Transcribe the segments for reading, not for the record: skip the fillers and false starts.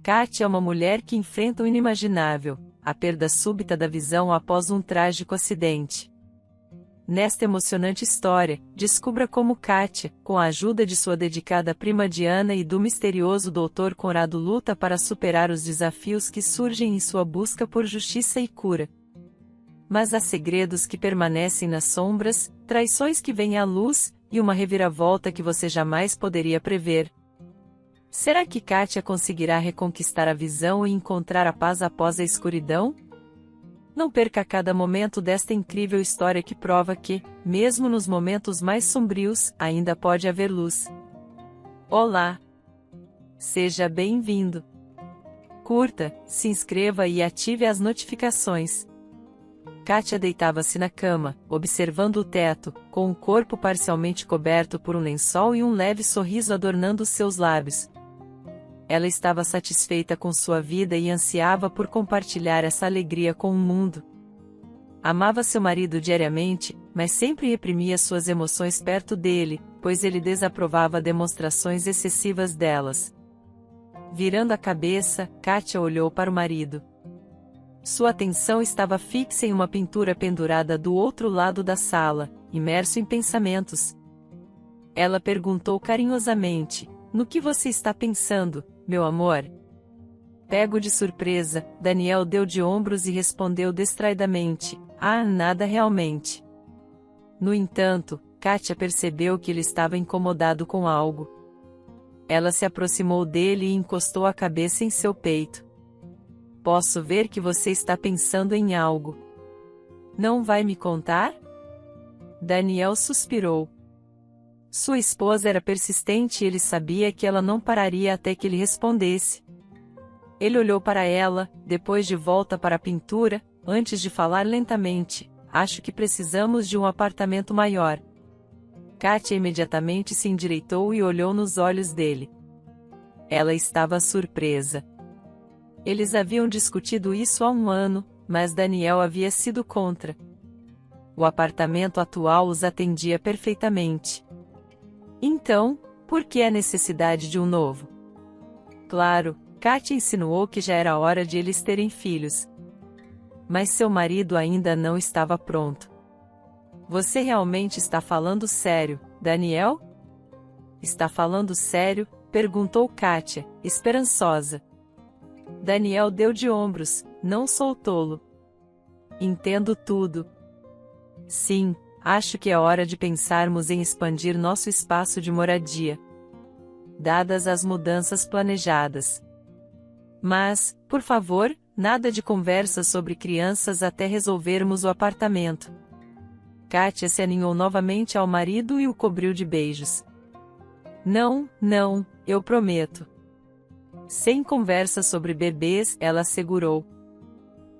Kátia é uma mulher que enfrenta o inimaginável, a perda súbita da visão após um trágico acidente. Nesta emocionante história, descubra como Kátia, com a ajuda de sua dedicada prima Diana e do misterioso Dr. Conrado, luta para superar os desafios que surgem em sua busca por justiça e cura. Mas há segredos que permanecem nas sombras, traições que vêm à luz, e uma reviravolta que você jamais poderia prever. Será que Kátia conseguirá reconquistar a visão e encontrar a paz após a escuridão? Não perca cada momento desta incrível história que prova que, mesmo nos momentos mais sombrios, ainda pode haver luz. Olá! Seja bem-vindo! Curta, se inscreva e ative as notificações. Kátia deitava-se na cama, observando o teto, com o corpo parcialmente coberto por um lençol e um leve sorriso adornando seus lábios. Ela estava satisfeita com sua vida e ansiava por compartilhar essa alegria com o mundo. Amava seu marido diariamente, mas sempre reprimia suas emoções perto dele, pois ele desaprovava demonstrações excessivas delas. Virando a cabeça, Kátia olhou para o marido. Sua atenção estava fixa em uma pintura pendurada do outro lado da sala, imerso em pensamentos. Ela perguntou carinhosamente: "No que você está pensando, meu amor?" Pego de surpresa, Daniel deu de ombros e respondeu distraidamente: "Ah, nada realmente." No entanto, Kátia percebeu que ele estava incomodado com algo. Ela se aproximou dele e encostou a cabeça em seu peito. "Posso ver que você está pensando em algo. Não vai me contar?" Daniel suspirou. Sua esposa era persistente e ele sabia que ela não pararia até que ele respondesse. Ele olhou para ela, depois de volta para a pintura, antes de falar lentamente: "Acho que precisamos de um apartamento maior." Kátia imediatamente se endireitou e olhou nos olhos dele. Ela estava surpresa. Eles haviam discutido isso há um ano, mas Daniel havia sido contra. O apartamento atual os atendia perfeitamente. Então, por que a necessidade de um novo? Claro, Kátia insinuou que já era hora de eles terem filhos. Mas seu marido ainda não estava pronto. "Você realmente está falando sério, Daniel?" "Está falando sério?" perguntou Kátia, esperançosa. Daniel deu de ombros: "Não sou tolo. Entendo tudo." "Sim, acho que é hora de pensarmos em expandir nosso espaço de moradia, dadas as mudanças planejadas. Mas, por favor, nada de conversas sobre crianças até resolvermos o apartamento." Kátia se aninhou novamente ao marido e o cobriu de beijos. Não, eu prometo." "Sem conversa sobre bebês", ela assegurou.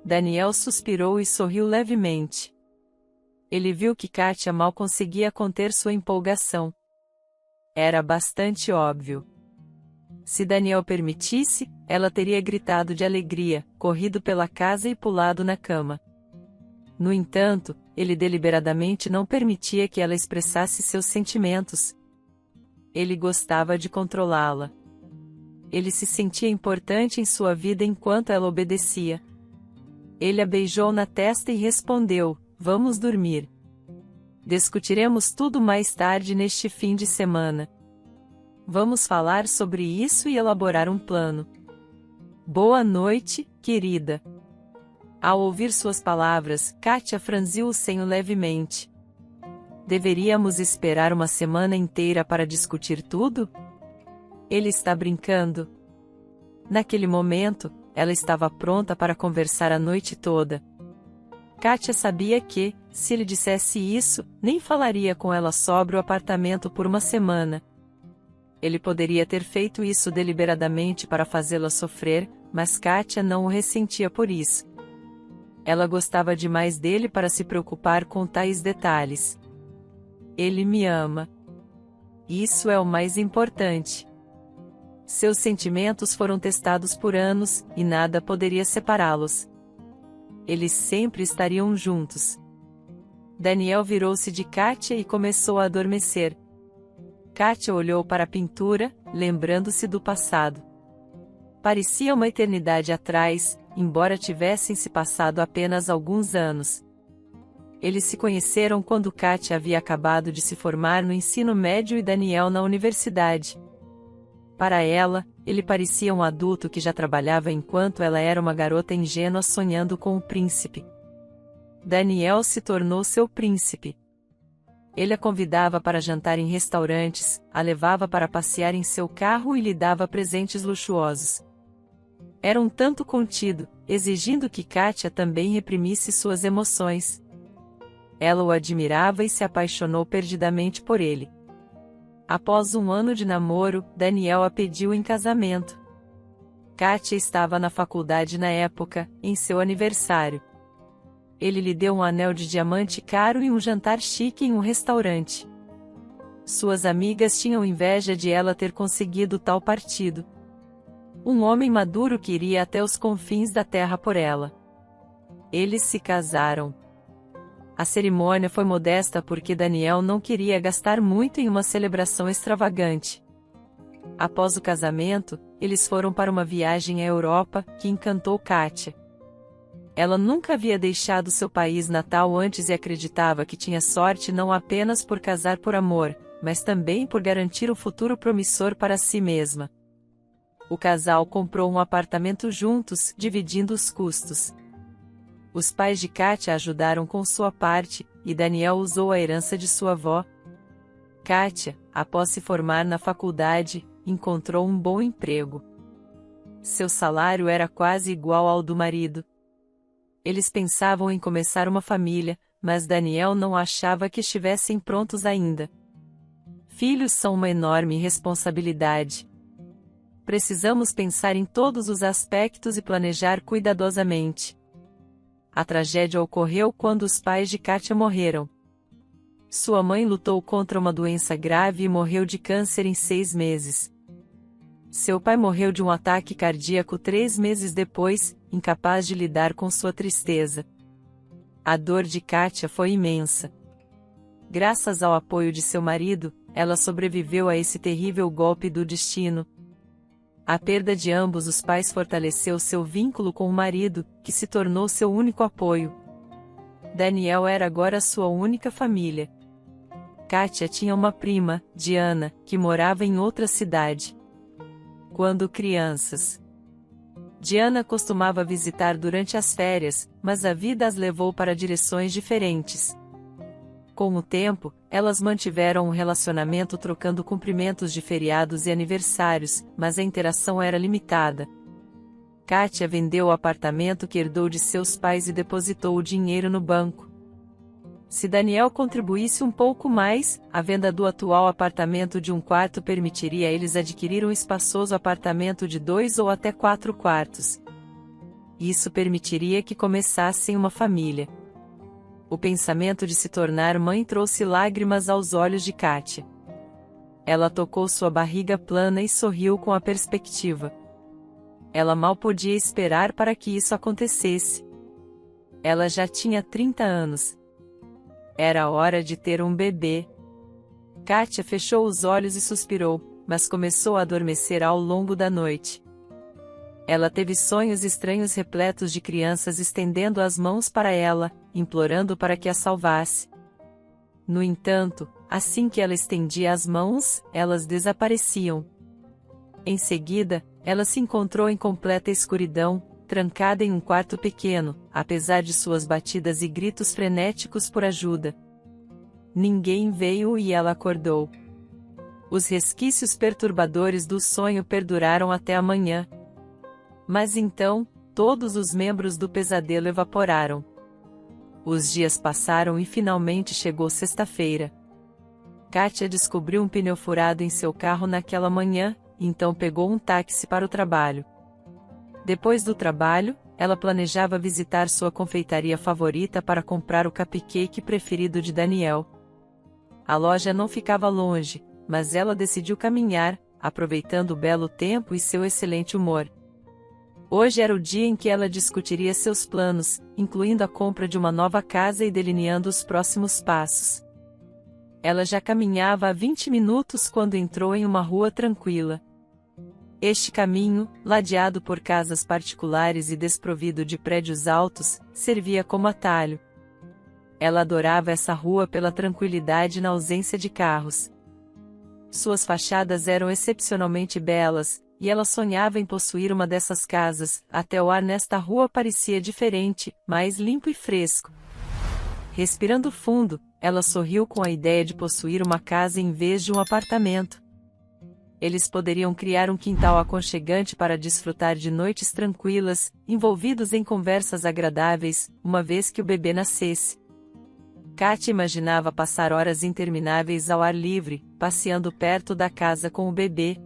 Daniel suspirou e sorriu levemente. Ele viu que Kátia mal conseguia conter sua empolgação. Era bastante óbvio. Se Daniel permitisse, ela teria gritado de alegria, corrido pela casa e pulado na cama. No entanto, ele deliberadamente não permitia que ela expressasse seus sentimentos. Ele gostava de controlá-la. Ele se sentia importante em sua vida enquanto ela obedecia. Ele a beijou na testa e respondeu: "Vamos dormir. Discutiremos tudo mais tarde neste fim de semana. Vamos falar sobre isso e elaborar um plano." "Boa noite, querida." Ao ouvir suas palavras, Kátia franziu o senho levemente. Deveríamos esperar uma semana inteira para discutir tudo? Ele está brincando. Naquele momento, ela estava pronta para conversar a noite toda. Kátia sabia que, se ele dissesse isso, nem falaria com ela sobre o apartamento por uma semana. Ele poderia ter feito isso deliberadamente para fazê-la sofrer, mas Kátia não o ressentia por isso. Ela gostava demais dele para se preocupar com tais detalhes. Ele me ama. Isso é o mais importante. Seus sentimentos foram testados por anos, e nada poderia separá-los. Eles sempre estariam juntos. Daniel virou-se de Kátia e começou a adormecer. Kátia olhou para a pintura, lembrando-se do passado. Parecia uma eternidade atrás, embora tivessem se passado apenas alguns anos. Eles se conheceram quando Katia havia acabado de se formar no ensino médio e Daniel na universidade. Para ela, ele parecia um adulto que já trabalhava enquanto ela era uma garota ingênua sonhando com o príncipe. Daniel se tornou seu príncipe. Ele a convidava para jantar em restaurantes, a levava para passear em seu carro e lhe dava presentes luxuosos. Era um tanto contido, exigindo que Katia também reprimisse suas emoções. Ela o admirava e se apaixonou perdidamente por ele. Após um ano de namoro, Daniel a pediu em casamento. Katia estava na faculdade na época, em seu aniversário. Ele lhe deu um anel de diamante caro e um jantar chique em um restaurante. Suas amigas tinham inveja de ela ter conseguido tal partido. Um homem maduro que iria até os confins da terra por ela. Eles se casaram. A cerimônia foi modesta porque Daniel não queria gastar muito em uma celebração extravagante. Após o casamento, eles foram para uma viagem à Europa, que encantou Katia. Ela nunca havia deixado seu país natal antes e acreditava que tinha sorte não apenas por casar por amor, mas também por garantir um futuro promissor para si mesma. O casal comprou um apartamento juntos, dividindo os custos. Os pais de Katia ajudaram com sua parte, e Daniel usou a herança de sua avó. Katia, após se formar na faculdade, encontrou um bom emprego. Seu salário era quase igual ao do marido. Eles pensavam em começar uma família, mas Daniel não achava que estivessem prontos ainda. Filhos são uma enorme responsabilidade. Precisamos pensar em todos os aspectos e planejar cuidadosamente. A tragédia ocorreu quando os pais de Katia morreram. Sua mãe lutou contra uma doença grave e morreu de câncer em 6 meses. Seu pai morreu de um ataque cardíaco 3 meses depois, incapaz de lidar com sua tristeza. A dor de Katia foi imensa. Graças ao apoio de seu marido, ela sobreviveu a esse terrível golpe do destino. A perda de ambos os pais fortaleceu seu vínculo com o marido, que se tornou seu único apoio. Daniel era agora sua única família. Katia tinha uma prima, Diana, que morava em outra cidade. Quando crianças, Diana costumava visitar durante as férias, mas a vida as levou para direções diferentes. Com o tempo, elas mantiveram um relacionamento trocando cumprimentos de feriados e aniversários, mas a interação era limitada. Katia vendeu o apartamento que herdou de seus pais e depositou o dinheiro no banco. Se Daniel contribuísse um pouco mais, a venda do atual apartamento de 1 quarto permitiria a eles adquirir um espaçoso apartamento de 2 ou até 4 quartos. Isso permitiria que começassem uma família. O pensamento de se tornar mãe trouxe lágrimas aos olhos de Katia. Ela tocou sua barriga plana e sorriu com a perspectiva. Ela mal podia esperar para que isso acontecesse. Ela já tinha 30 anos. Era hora de ter um bebê. Katia fechou os olhos e suspirou, mas começou a adormecer ao longo da noite. Ela teve sonhos estranhos repletos de crianças estendendo as mãos para ela, implorando para que a salvasse. No entanto, assim que ela estendia as mãos, elas desapareciam. Em seguida, ela se encontrou em completa escuridão, trancada em um quarto pequeno, apesar de suas batidas e gritos frenéticos por ajuda. Ninguém veio e ela acordou. Os resquícios perturbadores do sonho perduraram até a manhã. Mas então, todos os membros do pesadelo evaporaram. Os dias passaram e finalmente chegou sexta-feira. Katia descobriu um pneu furado em seu carro naquela manhã, então pegou um táxi para o trabalho. Depois do trabalho, ela planejava visitar sua confeitaria favorita para comprar o cupcake preferido de Daniel. A loja não ficava longe, mas ela decidiu caminhar, aproveitando o belo tempo e seu excelente humor. Hoje era o dia em que ela discutiria seus planos, incluindo a compra de uma nova casa e delineando os próximos passos. Ela já caminhava há 20 minutos quando entrou em uma rua tranquila. Este caminho, ladeado por casas particulares e desprovido de prédios altos, servia como atalho. Ela adorava essa rua pela tranquilidade na ausência de carros. Suas fachadas eram excepcionalmente belas, e ela sonhava em possuir uma dessas casas. Até o ar nesta rua parecia diferente, mais limpo e fresco. Respirando fundo, ela sorriu com a ideia de possuir uma casa em vez de um apartamento. Eles poderiam criar um quintal aconchegante para desfrutar de noites tranquilas, envolvidos em conversas agradáveis, uma vez que o bebê nascesse. Katia imaginava passar horas intermináveis ao ar livre, passeando perto da casa com o bebê.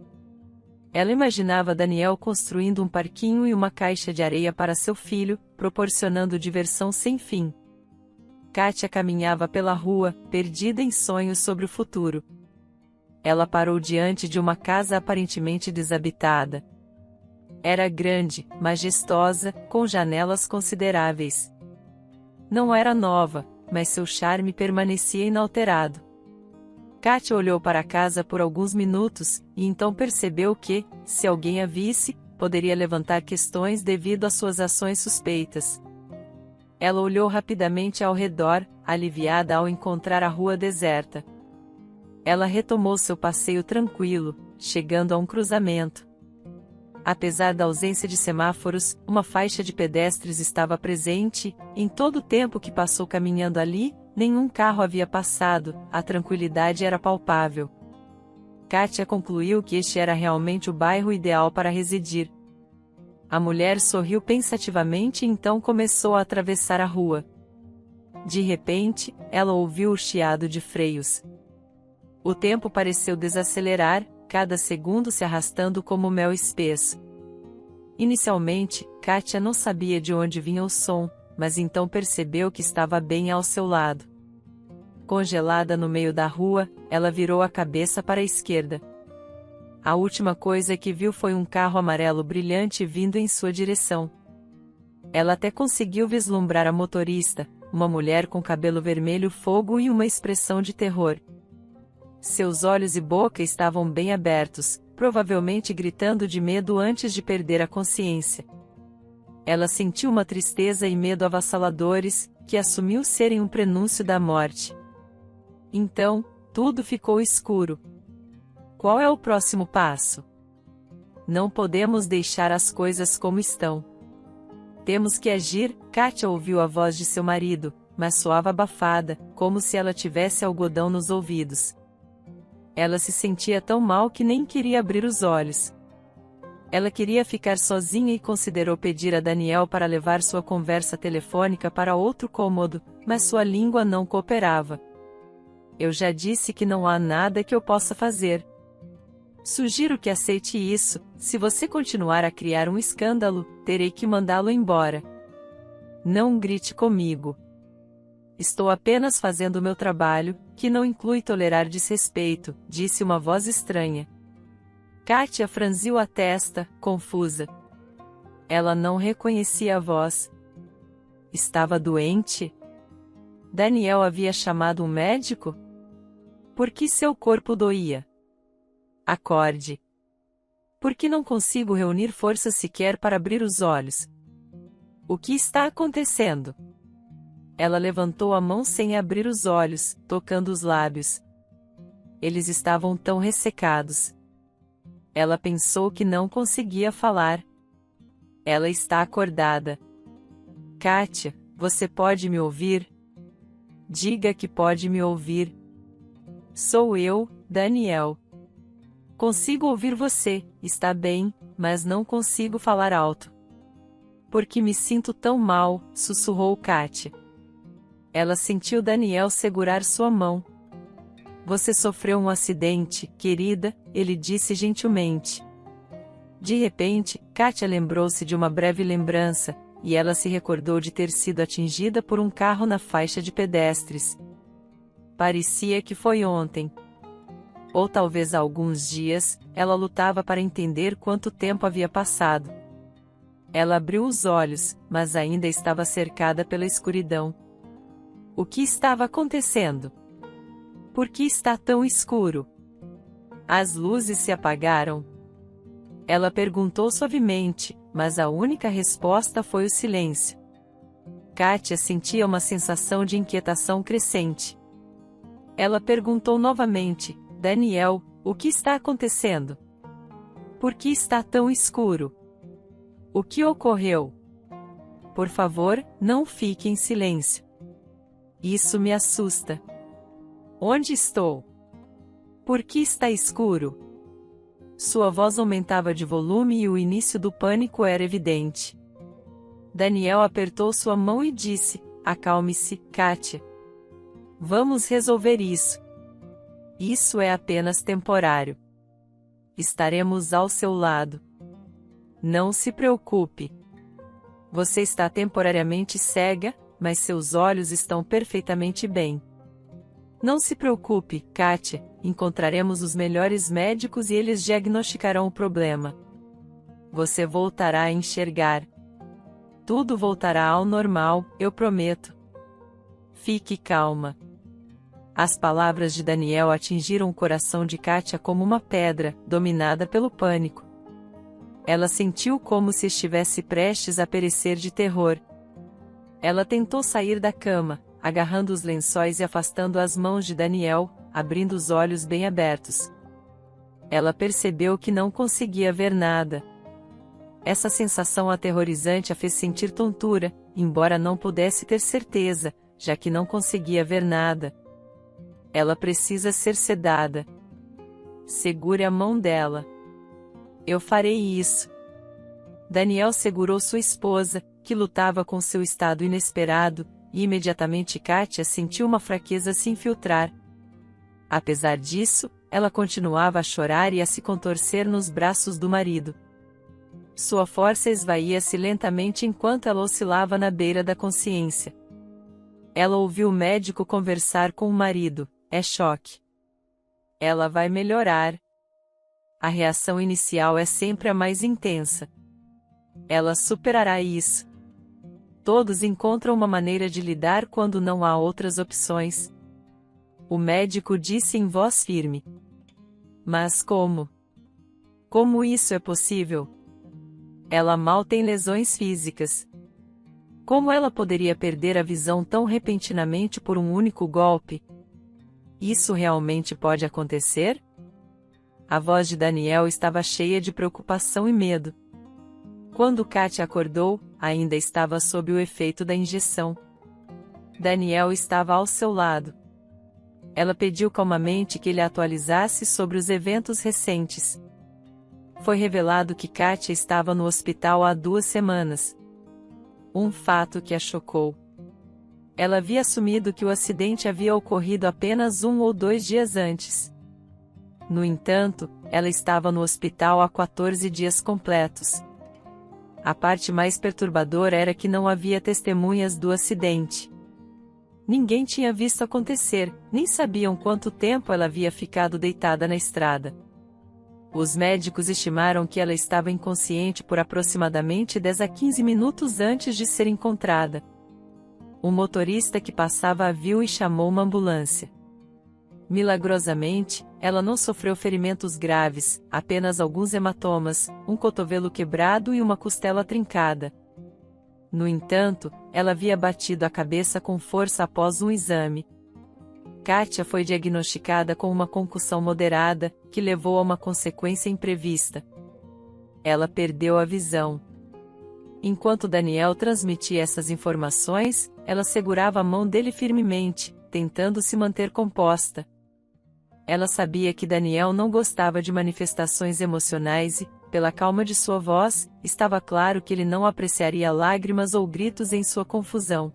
Ela imaginava Daniel construindo um parquinho e uma caixa de areia para seu filho, proporcionando diversão sem fim. Katia caminhava pela rua, perdida em sonhos sobre o futuro. Ela parou diante de uma casa aparentemente desabitada. Era grande, majestosa, com janelas consideráveis. Não era nova, mas seu charme permanecia inalterado. Katia olhou para a casa por alguns minutos, e então percebeu que, se alguém a visse, poderia levantar questões devido às suas ações suspeitas. Ela olhou rapidamente ao redor, aliviada ao encontrar a rua deserta. Ela retomou seu passeio tranquilo, chegando a um cruzamento. Apesar da ausência de semáforos, uma faixa de pedestres estava presente. Em todo o tempo que passou caminhando ali, nenhum carro havia passado, a tranquilidade era palpável. Katia concluiu que este era realmente o bairro ideal para residir. A mulher sorriu pensativamente e então começou a atravessar a rua. De repente, ela ouviu o chiado de freios. O tempo pareceu desacelerar, cada segundo se arrastando como mel espesso. Inicialmente, Katia não sabia de onde vinha o som, mas então percebeu que estava bem ao seu lado. Congelada no meio da rua, ela virou a cabeça para a esquerda. A última coisa que viu foi um carro amarelo brilhante vindo em sua direção. Ela até conseguiu vislumbrar a motorista, uma mulher com cabelo vermelho fogo e uma expressão de terror. Seus olhos e boca estavam bem abertos, provavelmente gritando de medo antes de perder a consciência. Ela sentiu uma tristeza e medo avassaladores, que assumiu serem um prenúncio da morte. Então, tudo ficou escuro. Qual é o próximo passo? Não podemos deixar as coisas como estão. Temos que agir. Katia ouviu a voz de seu marido, mas soava abafada, como se ela tivesse algodão nos ouvidos. Ela se sentia tão mal que nem queria abrir os olhos. Ela queria ficar sozinha e considerou pedir a Daniel para levar sua conversa telefônica para outro cômodo, mas sua língua não cooperava. Eu já disse que não há nada que eu possa fazer. Sugiro que aceite isso. Se você continuar a criar um escândalo, terei que mandá-lo embora. Não grite comigo. Estou apenas fazendo o meu trabalho, que não inclui tolerar desrespeito, disse uma voz estranha. Katia franziu a testa, confusa. Ela não reconhecia a voz. Estava doente? Daniel havia chamado um médico? Por que seu corpo doía? Acorde. Por que não consigo reunir forças sequer para abrir os olhos? O que está acontecendo? Ela levantou a mão sem abrir os olhos, tocando os lábios. Eles estavam tão ressecados. Ela pensou que não conseguia falar. Ela está acordada. Katia, você pode me ouvir? Diga que pode me ouvir. Sou eu, Daniel. Consigo ouvir você, está bem, mas não consigo falar alto. Porque me sinto tão mal, sussurrou Katia. Ela sentiu Daniel segurar sua mão. Você sofreu um acidente, querida, ele disse gentilmente. De repente, Katia lembrou-se de uma breve lembrança, e ela se recordou de ter sido atingida por um carro na faixa de pedestres. Parecia que foi ontem. Ou talvez há alguns dias, ela lutava para entender quanto tempo havia passado. Ela abriu os olhos, mas ainda estava cercada pela escuridão. O que estava acontecendo? Por que está tão escuro? As luzes se apagaram. Ela perguntou suavemente, mas a única resposta foi o silêncio. Kátia sentia uma sensação de inquietação crescente. Ela perguntou novamente: Daniel, o que está acontecendo? Por que está tão escuro? O que ocorreu? Por favor, não fique em silêncio. Isso me assusta. Onde estou? Por que está escuro? Sua voz aumentava de volume e o início do pânico era evidente. Daniel apertou sua mão e disse: acalme-se, Kátia. Vamos resolver isso. Isso é apenas temporário. Estaremos ao seu lado. Não se preocupe. Você está temporariamente cega, mas seus olhos estão perfeitamente bem. Não se preocupe, Kátia, encontraremos os melhores médicos e eles diagnosticarão o problema. Você voltará a enxergar. Tudo voltará ao normal, eu prometo. Fique calma. As palavras de Daniel atingiram o coração de Kátia como uma pedra, dominada pelo pânico. Ela sentiu como se estivesse prestes a perecer de terror. Ela tentou sair da cama, agarrando os lençóis e afastando as mãos de Daniel, abrindo os olhos bem abertos. Ela percebeu que não conseguia ver nada. Essa sensação aterrorizante a fez sentir tontura, embora não pudesse ter certeza, já que não conseguia ver nada. Ela precisa ser sedada. Segure a mão dela. Eu farei isso. Daniel segurou sua esposa, que lutava com seu estado inesperado, e imediatamente Kátia sentiu uma fraqueza se infiltrar. Apesar disso, ela continuava a chorar e a se contorcer nos braços do marido. Sua força esvaía-se lentamente enquanto ela oscilava na beira da consciência. Ela ouviu o médico conversar com o marido: é choque. Ela vai melhorar. A reação inicial é sempre a mais intensa. Ela superará isso. Todos encontram uma maneira de lidar quando não há outras opções. O médico disse em voz firme. Mas como? Como isso é possível? Ela mal tem lesões físicas. Como ela poderia perder a visão tão repentinamente por um único golpe? Isso realmente pode acontecer? A voz de Daniel estava cheia de preocupação e medo. Quando Kátia acordou, ainda estava sob o efeito da injeção. Daniel estava ao seu lado. Ela pediu calmamente que ele a atualizasse sobre os eventos recentes. Foi revelado que Kátia estava no hospital há 2 semanas. Um fato que a chocou. Ela havia assumido que o acidente havia ocorrido apenas 1 ou 2 dias antes. No entanto, ela estava no hospital há 14 dias completos. A parte mais perturbadora era que não havia testemunhas do acidente. Ninguém tinha visto acontecer, nem sabiam quanto tempo ela havia ficado deitada na estrada. Os médicos estimaram que ela estava inconsciente por aproximadamente 10 a 15 minutos antes de ser encontrada. Um motorista que passava a viu e chamou uma ambulância. Milagrosamente, ela não sofreu ferimentos graves, apenas alguns hematomas, um cotovelo quebrado e uma costela trincada. No entanto, ela havia batido a cabeça com força após um exame. Kátia foi diagnosticada com uma concussão moderada, que levou a uma consequência imprevista. Ela perdeu a visão. Enquanto Daniel transmitia essas informações, ela segurava a mão dele firmemente, tentando se manter composta. Ela sabia que Daniel não gostava de manifestações emocionais e, pela calma de sua voz, estava claro que ele não apreciaria lágrimas ou gritos em sua confusão.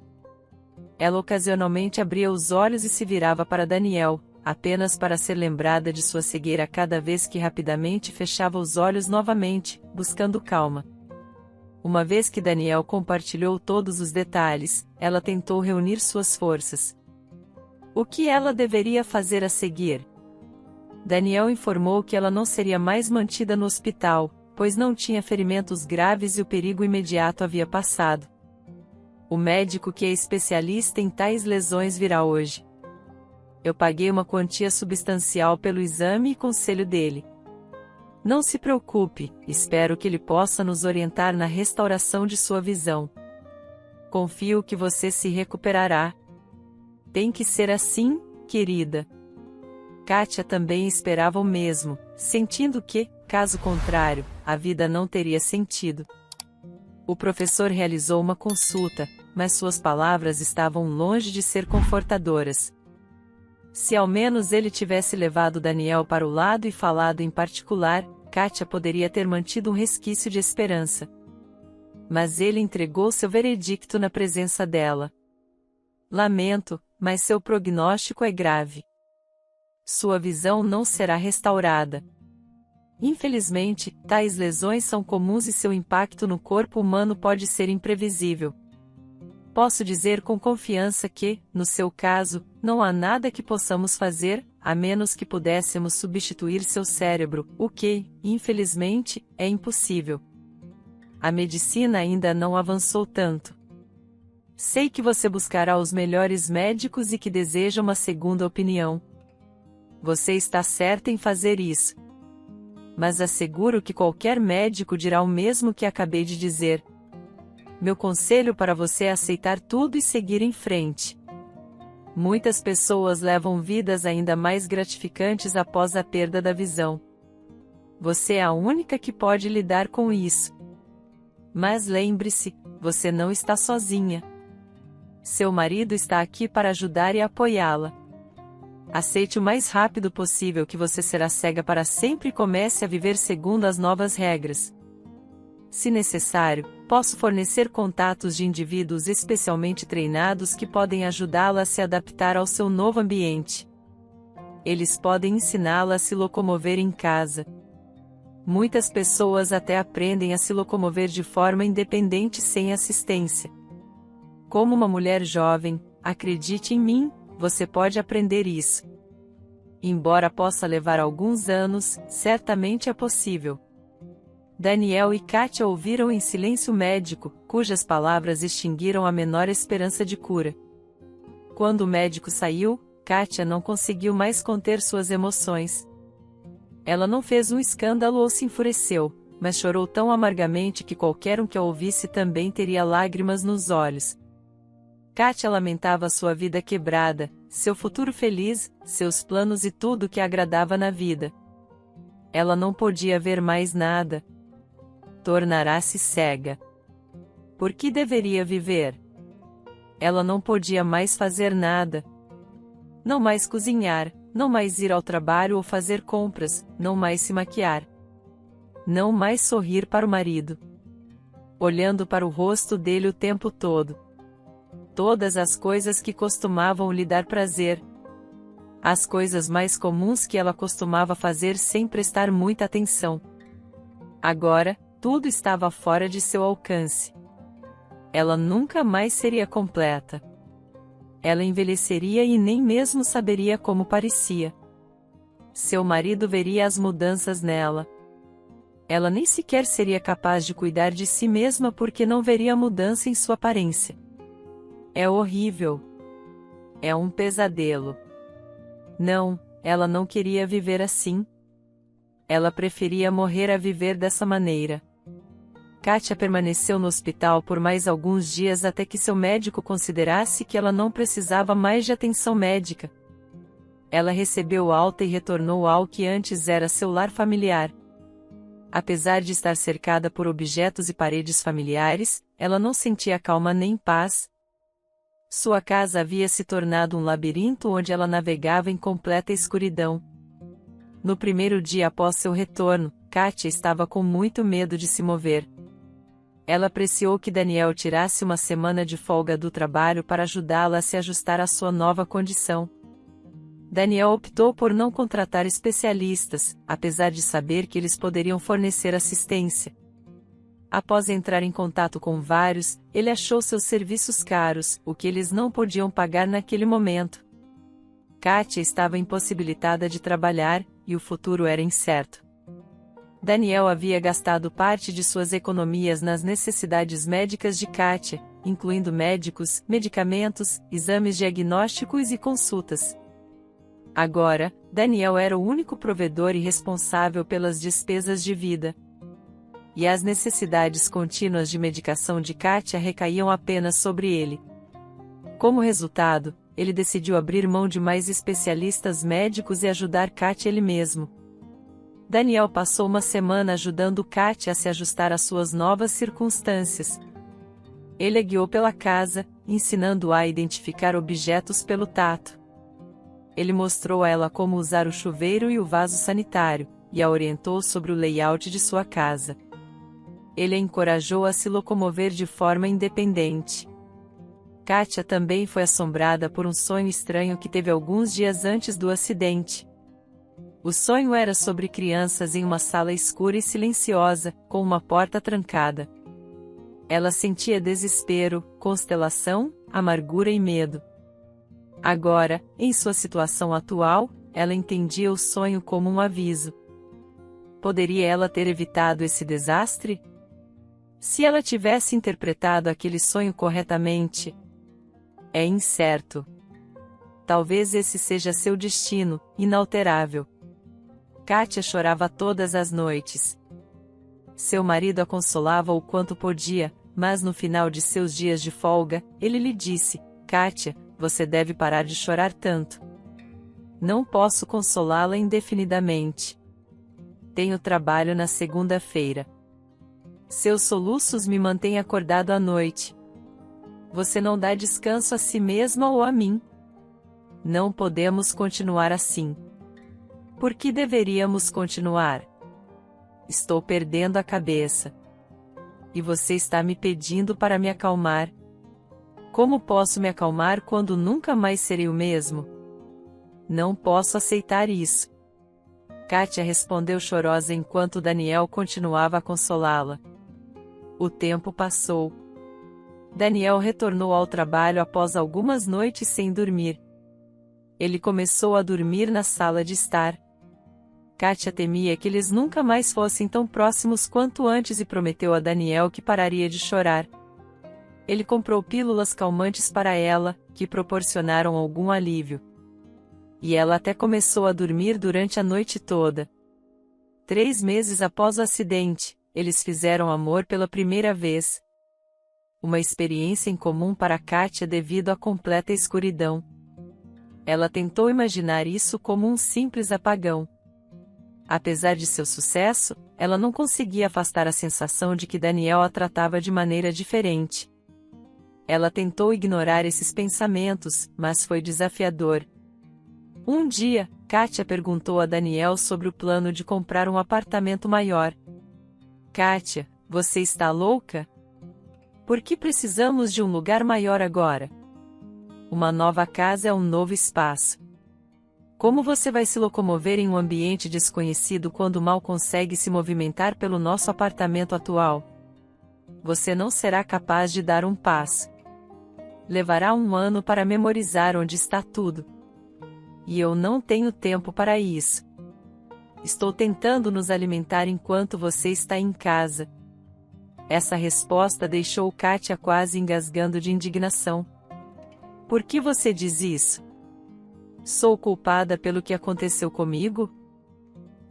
Ela ocasionalmente abria os olhos e se virava para Daniel, apenas para ser lembrada de sua cegueira cada vez que rapidamente fechava os olhos novamente, buscando calma. Uma vez que Daniel compartilhou todos os detalhes, ela tentou reunir suas forças. O que ela deveria fazer a seguir? Daniel informou que ela não seria mais mantida no hospital, pois não tinha ferimentos graves e o perigo imediato havia passado. O médico que é especialista em tais lesões virá hoje. Eu paguei uma quantia substancial pelo exame e conselho dele. Não se preocupe, espero que ele possa nos orientar na restauração de sua visão. Confio que você se recuperará. Tem que ser assim, querida. Kátia também esperava o mesmo, sentindo que, caso contrário, a vida não teria sentido. O professor realizou uma consulta, mas suas palavras estavam longe de ser confortadoras. Se ao menos ele tivesse levado Daniel para o lado e falado em particular, Kátia poderia ter mantido um resquício de esperança. Mas ele entregou seu veredicto na presença dela. Lamento, mas seu prognóstico é grave. Sua visão não será restaurada. Infelizmente, tais lesões são comuns e seu impacto no corpo humano pode ser imprevisível. Posso dizer com confiança que, no seu caso, não há nada que possamos fazer, a menos que pudéssemos substituir seu cérebro, o que, infelizmente, é impossível. A medicina ainda não avançou tanto. Sei que você buscará os melhores médicos e que deseja uma segunda opinião. Você está certa em fazer isso. Mas asseguro que qualquer médico dirá o mesmo que acabei de dizer. Meu conselho para você é aceitar tudo e seguir em frente. Muitas pessoas levam vidas ainda mais gratificantes após a perda da visão. Você é a única que pode lidar com isso. Mas lembre-se, você não está sozinha. Seu marido está aqui para ajudar e apoiá-la. Aceite o mais rápido possível que você será cega para sempre e comece a viver segundo as novas regras. Se necessário, posso fornecer contatos de indivíduos especialmente treinados que podem ajudá-la a se adaptar ao seu novo ambiente. Eles podem ensiná-la a se locomover em casa. Muitas pessoas até aprendem a se locomover de forma independente sem assistência. Como uma mulher jovem, acredite em mim, você pode aprender isso. Embora possa levar alguns anos, certamente é possível. Daniel e Kátia ouviram em silêncio o médico, cujas palavras extinguiram a menor esperança de cura. Quando o médico saiu, Kátia não conseguiu mais conter suas emoções. Ela não fez um escândalo ou se enfureceu, mas chorou tão amargamente que qualquer um que a ouvisse também teria lágrimas nos olhos. Kátia lamentava sua vida quebrada, seu futuro feliz, seus planos e tudo que a agradava na vida. Ela não podia ver mais nada. Tornará-se cega. Por que deveria viver? Ela não podia mais fazer nada. Não mais cozinhar, não mais ir ao trabalho ou fazer compras, não mais se maquiar. Não mais sorrir para o marido. Olhando para o rosto dele o tempo todo. Todas as coisas que costumavam lhe dar prazer. As coisas mais comuns que ela costumava fazer sem prestar muita atenção. Agora, tudo estava fora de seu alcance. Ela nunca mais seria completa. Ela envelheceria e nem mesmo saberia como parecia. Seu marido veria as mudanças nela. Ela nem sequer seria capaz de cuidar de si mesma porque não veria mudança em sua aparência. É horrível. É um pesadelo. Não, ela não queria viver assim. Ela preferia morrer a viver dessa maneira. Kátia permaneceu no hospital por mais alguns dias até que seu médico considerasse que ela não precisava mais de atenção médica. Ela recebeu alta e retornou ao que antes era seu lar familiar. Apesar de estar cercada por objetos e paredes familiares, ela não sentia calma nem paz. Sua casa havia se tornado um labirinto onde ela navegava em completa escuridão. No primeiro dia após seu retorno, Kátia estava com muito medo de se mover. Ela apreciou que Daniel tirasse uma semana de folga do trabalho para ajudá-la a se ajustar à sua nova condição. Daniel optou por não contratar especialistas, apesar de saber que eles poderiam fornecer assistência. Após entrar em contato com vários, ele achou seus serviços caros, o que eles não podiam pagar naquele momento. Kátia estava impossibilitada de trabalhar, e o futuro era incerto. Daniel havia gastado parte de suas economias nas necessidades médicas de Kátia, incluindo médicos, medicamentos, exames diagnósticos e consultas. Agora, Daniel era o único provedor e responsável pelas despesas de vida. E as necessidades contínuas de medicação de Kátia recaíam apenas sobre ele. Como resultado, ele decidiu abrir mão de mais especialistas médicos e ajudar Kátia ele mesmo. Daniel passou uma semana ajudando Kátia a se ajustar às suas novas circunstâncias. Ele a guiou pela casa, ensinando-a a identificar objetos pelo tato. Ele mostrou a ela como usar o chuveiro e o vaso sanitário, e a orientou sobre o layout de sua casa. Ele a encorajou a se locomover de forma independente. Kátia também foi assombrada por um sonho estranho que teve alguns dias antes do acidente. O sonho era sobre crianças em uma sala escura e silenciosa, com uma porta trancada. Ela sentia desespero, constelação, amargura e medo. Agora, em sua situação atual, ela entendia o sonho como um aviso. Poderia ela ter evitado esse desastre? Se ela tivesse interpretado aquele sonho corretamente? É incerto. Talvez esse seja seu destino, inalterável. Kátia chorava todas as noites. Seu marido a consolava o quanto podia, mas no final de seus dias de folga, ele lhe disse: Kátia, você deve parar de chorar tanto. Não posso consolá-la indefinidamente. Tenho trabalho na segunda-feira. Seus soluços me mantêm acordado à noite. Você não dá descanso a si mesma ou a mim. Não podemos continuar assim. Por que deveríamos continuar? Estou perdendo a cabeça. E você está me pedindo para me acalmar. Como posso me acalmar quando nunca mais serei o mesmo? Não posso aceitar isso. Kátia respondeu chorosa enquanto Daniel continuava a consolá-la. O tempo passou. Daniel retornou ao trabalho após algumas noites sem dormir. Ele começou a dormir na sala de estar. Kátia temia que eles nunca mais fossem tão próximos quanto antes e prometeu a Daniel que pararia de chorar. Ele comprou pílulas calmantes para ela, que proporcionaram algum alívio. E ela até começou a dormir durante a noite toda. 3 meses após o acidente, eles fizeram amor pela primeira vez. Uma experiência incomum para Kátia devido à completa escuridão. Ela tentou imaginar isso como um simples apagão. Apesar de seu sucesso, ela não conseguia afastar a sensação de que Daniel a tratava de maneira diferente. Ela tentou ignorar esses pensamentos, mas foi desafiador. Um dia, Kátia perguntou a Daniel sobre o plano de comprar um apartamento maior. Kátia, você está louca? Por que precisamos de um lugar maior agora? Uma nova casa é um novo espaço. Como você vai se locomover em um ambiente desconhecido quando mal consegue se movimentar pelo nosso apartamento atual? Você não será capaz de dar um passo. Levará 1 ano para memorizar onde está tudo. E eu não tenho tempo para isso. Estou tentando nos alimentar enquanto você está em casa. Essa resposta deixou Kátia quase engasgando de indignação. Por que você diz isso? Sou culpada pelo que aconteceu comigo?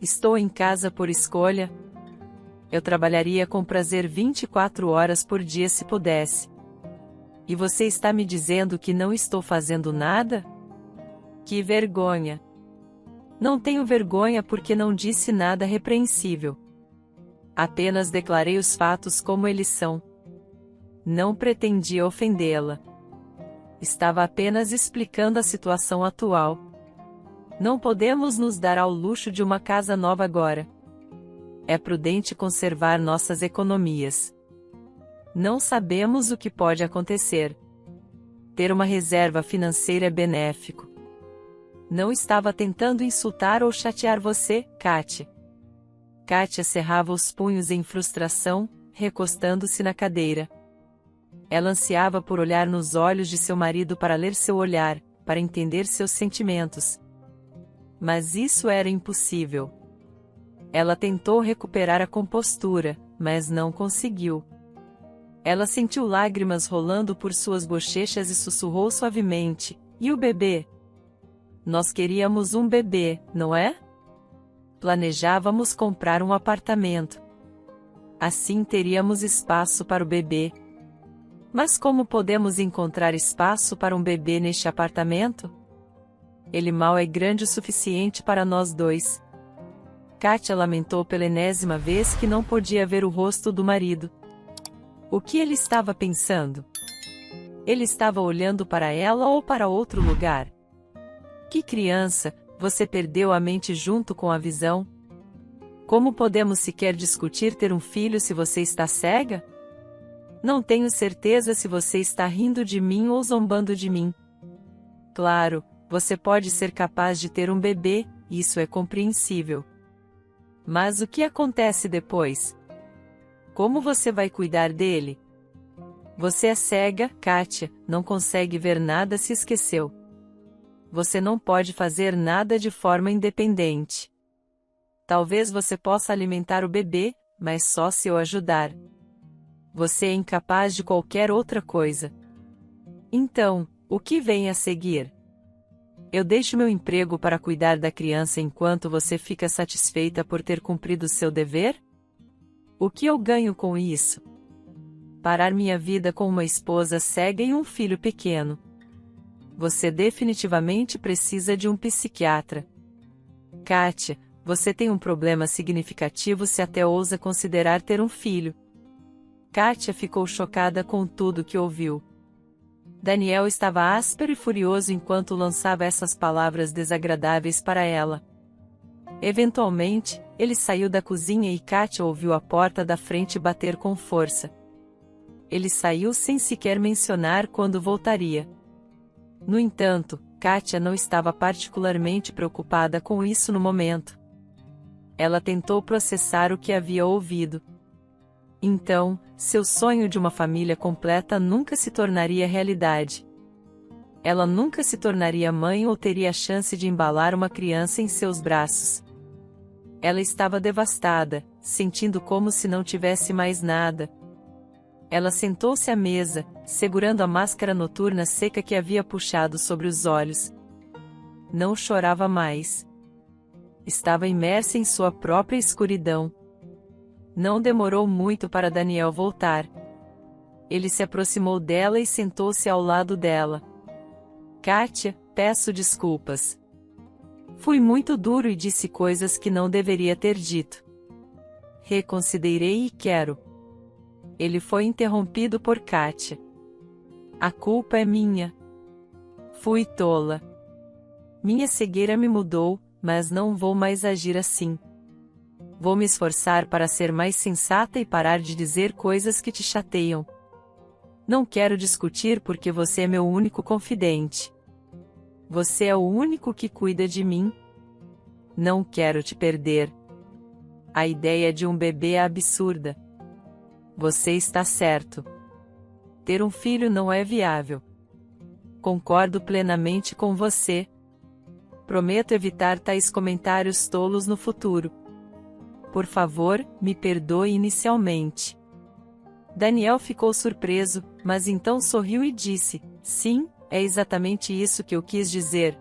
Estou em casa por escolha? Eu trabalharia com prazer 24 horas por dia se pudesse. E você está me dizendo que não estou fazendo nada? Que vergonha! Não tenho vergonha porque não disse nada repreensível. Apenas declarei os fatos como eles são. Não pretendia ofendê-la. Estava apenas explicando a situação atual. Não podemos nos dar ao luxo de uma casa nova agora. É prudente conservar nossas economias. Não sabemos o que pode acontecer. Ter uma reserva financeira é benéfico. Não estava tentando insultar ou chatear você, Kátia. Kátia cerrava os punhos em frustração, recostando-se na cadeira. Ela ansiava por olhar nos olhos de seu marido para ler seu olhar, para entender seus sentimentos. Mas isso era impossível. Ela tentou recuperar a compostura, mas não conseguiu. Ela sentiu lágrimas rolando por suas bochechas e sussurrou suavemente: "E o bebê?" Nós queríamos um bebê, não é? Planejávamos comprar um apartamento. Assim teríamos espaço para o bebê. Mas como podemos encontrar espaço para um bebê neste apartamento? Ele mal é grande o suficiente para nós dois. Kátia lamentou pela enésima vez que não podia ver o rosto do marido. O que ele estava pensando? Ele estava olhando para ela ou para outro lugar? Que criança, você perdeu a mente junto com a visão? Como podemos sequer discutir ter um filho se você está cega? Não tenho certeza se você está rindo de mim ou zombando de mim. Claro, você pode ser capaz de ter um bebê, isso é compreensível. Mas o que acontece depois? Como você vai cuidar dele? Você é cega, Kátia, não consegue ver nada, se esqueceu. Você não pode fazer nada de forma independente. Talvez você possa alimentar o bebê, mas só se eu ajudar. Você é incapaz de qualquer outra coisa. Então, o que vem a seguir? Eu deixo meu emprego para cuidar da criança enquanto você fica satisfeita por ter cumprido seu dever? O que eu ganho com isso? Parar minha vida com uma esposa cega e um filho pequeno. Você definitivamente precisa de um psiquiatra. Kátia, você tem um problema significativo se até ousa considerar ter um filho. Kátia ficou chocada com tudo que ouviu. Daniel estava áspero e furioso enquanto lançava essas palavras desagradáveis para ela. Eventualmente, ele saiu da cozinha e Kátia ouviu a porta da frente bater com força. Ele saiu sem sequer mencionar quando voltaria. No entanto, Kátia não estava particularmente preocupada com isso no momento. Ela tentou processar o que havia ouvido. Então, seu sonho de uma família completa nunca se tornaria realidade. Ela nunca se tornaria mãe ou teria a chance de embalar uma criança em seus braços. Ela estava devastada, sentindo como se não tivesse mais nada. Ela sentou-se à mesa, segurando a máscara noturna seca que havia puxado sobre os olhos. Não chorava mais. Estava imersa em sua própria escuridão. Não demorou muito para Daniel voltar. Ele se aproximou dela e sentou-se ao lado dela. Kátia, peço desculpas. Fui muito duro e disse coisas que não deveria ter dito. Reconsiderei e quero. Ele foi interrompido por Kátia. A culpa é minha. Fui tola. Minha cegueira me mudou, mas não vou mais agir assim. Vou me esforçar para ser mais sensata e parar de dizer coisas que te chateiam. Não quero discutir porque você é meu único confidente. Você é o único que cuida de mim. Não quero te perder. A ideia de um bebê é absurda. Você está certo. Ter um filho não é viável. Concordo plenamente com você. Prometo evitar tais comentários tolos no futuro. Por favor, me perdoe inicialmente. Daniel ficou surpreso, mas então sorriu e disse: sim, é exatamente isso que eu quis dizer.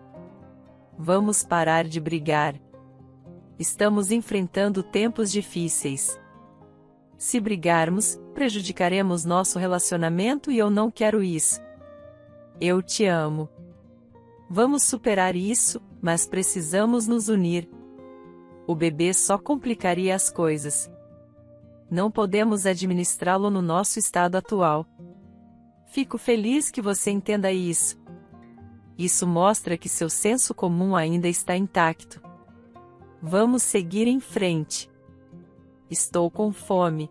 Vamos parar de brigar. Estamos enfrentando tempos difíceis. Se brigarmos, prejudicaremos nosso relacionamento e eu não quero isso. Eu te amo. Vamos superar isso, mas precisamos nos unir. O bebê só complicaria as coisas. Não podemos administrá-lo no nosso estado atual. Fico feliz que você entenda isso. Isso mostra que seu senso comum ainda está intacto. Vamos seguir em frente. Estou com fome.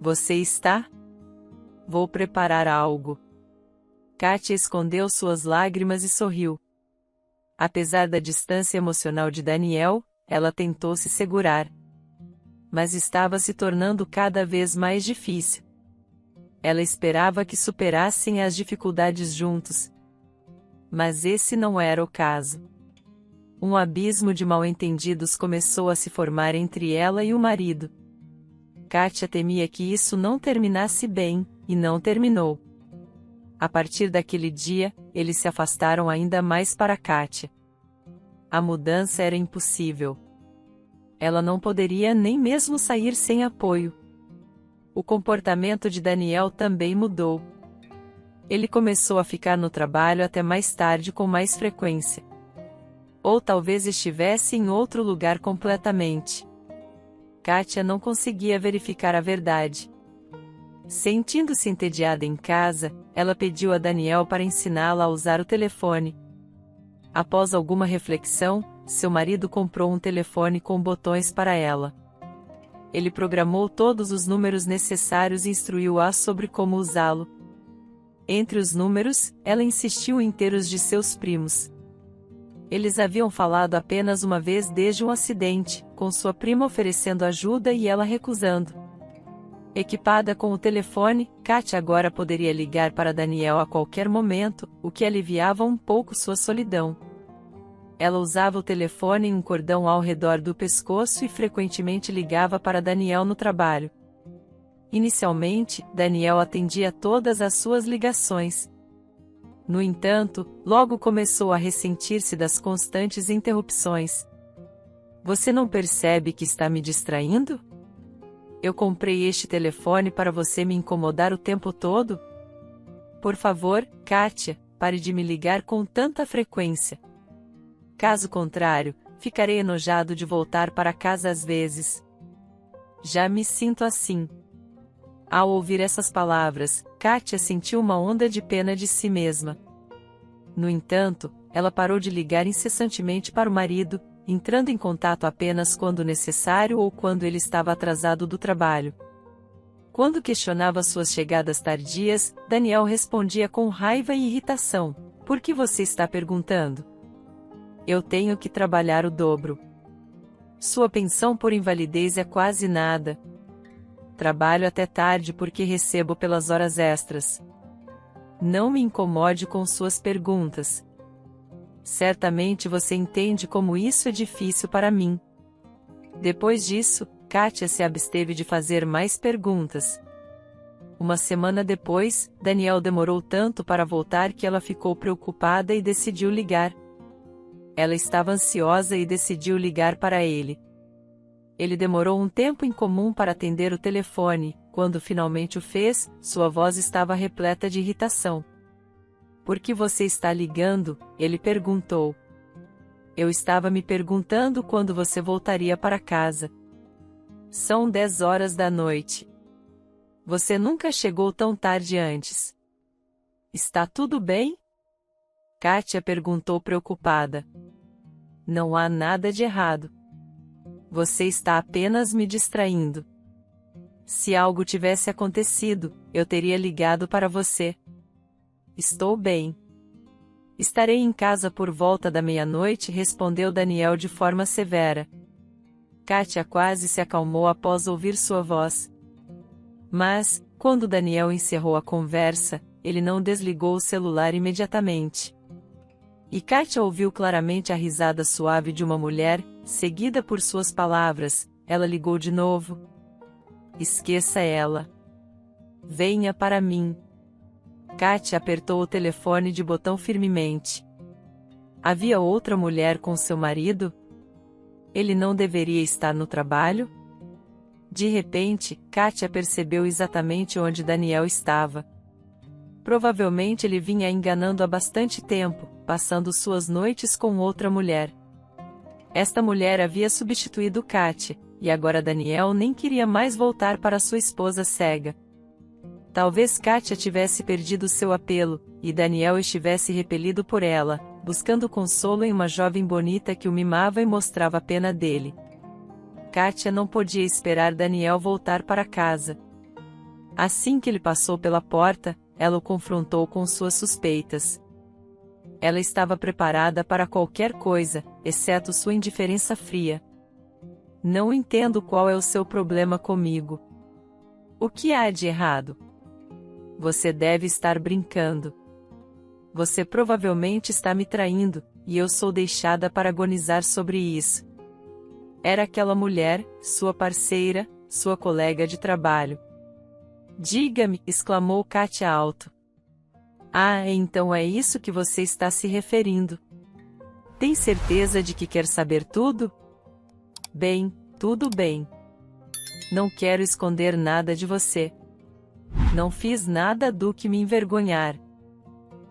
Você está? Vou preparar algo. Kátia escondeu suas lágrimas e sorriu. Apesar da distância emocional de Daniel, ela tentou se segurar. Mas estava se tornando cada vez mais difícil. Ela esperava que superassem as dificuldades juntos. Mas esse não era o caso. Um abismo de mal-entendidos começou a se formar entre ela e o marido. Kátia temia que isso não terminasse bem, e não terminou. A partir daquele dia, eles se afastaram ainda mais para Kátia. A mudança era impossível. Ela não poderia nem mesmo sair sem apoio. O comportamento de Daniel também mudou. Ele começou a ficar no trabalho até mais tarde com mais frequência. Ou talvez estivesse em outro lugar completamente. Kátia não conseguia verificar a verdade. Sentindo-se entediada em casa, ela pediu a Daniel para ensiná-la a usar o telefone. Após alguma reflexão, seu marido comprou um telefone com botões para ela. Ele programou todos os números necessários e instruiu-a sobre como usá-lo. Entre os números, ela insistiu em ter os de seus primos. Eles haviam falado apenas uma vez desde um acidente, com sua prima oferecendo ajuda e ela recusando. Equipada com o telefone, Kátia agora poderia ligar para Daniel a qualquer momento, o que aliviava um pouco sua solidão. Ela usava o telefone em um cordão ao redor do pescoço e frequentemente ligava para Daniel no trabalho. Inicialmente, Daniel atendia todas as suas ligações. No entanto, logo começou a ressentir-se das constantes interrupções. Você não percebe que está me distraindo? Eu comprei este telefone para você me incomodar o tempo todo? Por favor, Kátia, pare de me ligar com tanta frequência. Caso contrário, ficarei enojado de voltar para casa às vezes. Já me sinto assim. Ao ouvir essas palavras, Kátia sentiu uma onda de pena de si mesma. No entanto, ela parou de ligar incessantemente para o marido, entrando em contato apenas quando necessário ou quando ele estava atrasado do trabalho. Quando questionava suas chegadas tardias, Daniel respondia com raiva e irritação: "Por que você está perguntando? Eu tenho que trabalhar o dobro. Sua pensão por invalidez é quase nada. Trabalho até tarde porque recebo pelas horas extras. Não me incomode com suas perguntas. Certamente você entende como isso é difícil para mim." Depois disso, Kátia se absteve de fazer mais perguntas. Uma semana depois, Daniel demorou tanto para voltar que ela ficou preocupada e decidiu ligar. Ela estava ansiosa e decidiu ligar para ele. Ele demorou um tempo incomum para atender o telefone. Quando finalmente o fez, sua voz estava repleta de irritação. "Por que você está ligando?" ele perguntou. "Eu estava me perguntando quando você voltaria para casa. São 10 horas da noite. Você nunca chegou tão tarde antes. Está tudo bem?" Kátia perguntou preocupada. "Não há nada de errado. Você está apenas me distraindo. Se algo tivesse acontecido, eu teria ligado para você. Estou bem. Estarei em casa por volta da meia-noite", respondeu Daniel de forma severa. Kátia quase se acalmou após ouvir sua voz. Mas, quando Daniel encerrou a conversa, ele não desligou o celular imediatamente. E Kátia ouviu claramente a risada suave de uma mulher, seguida por suas palavras. Ela ligou de novo. "Esqueça ela. Venha para mim." Kátia apertou o telefone de botão firmemente. Havia outra mulher com seu marido? Ele não deveria estar no trabalho? De repente, Kátia percebeu exatamente onde Daniel estava. Provavelmente ele vinha enganando há bastante tempo, passando suas noites com outra mulher. Esta mulher havia substituído Kátia, e agora Daniel nem queria mais voltar para sua esposa cega. Talvez Kátia tivesse perdido seu apelo, e Daniel estivesse repelido por ela, buscando consolo em uma jovem bonita que o mimava e mostrava pena dele. Kátia não podia esperar Daniel voltar para casa. Assim que ele passou pela porta, ela o confrontou com suas suspeitas. Ela estava preparada para qualquer coisa, exceto sua indiferença fria. "Não entendo qual é o seu problema comigo. O que há de errado? Você deve estar brincando. Você provavelmente está me traindo, e eu sou deixada para agonizar sobre isso." Era aquela mulher, sua parceira, sua colega de trabalho. "Diga-me", exclamou Kátia alto. "Ah, então é isso que você está se referindo. Tem certeza de que quer saber tudo? Bem, tudo bem. Não quero esconder nada de você. Não fiz nada do que me envergonhar.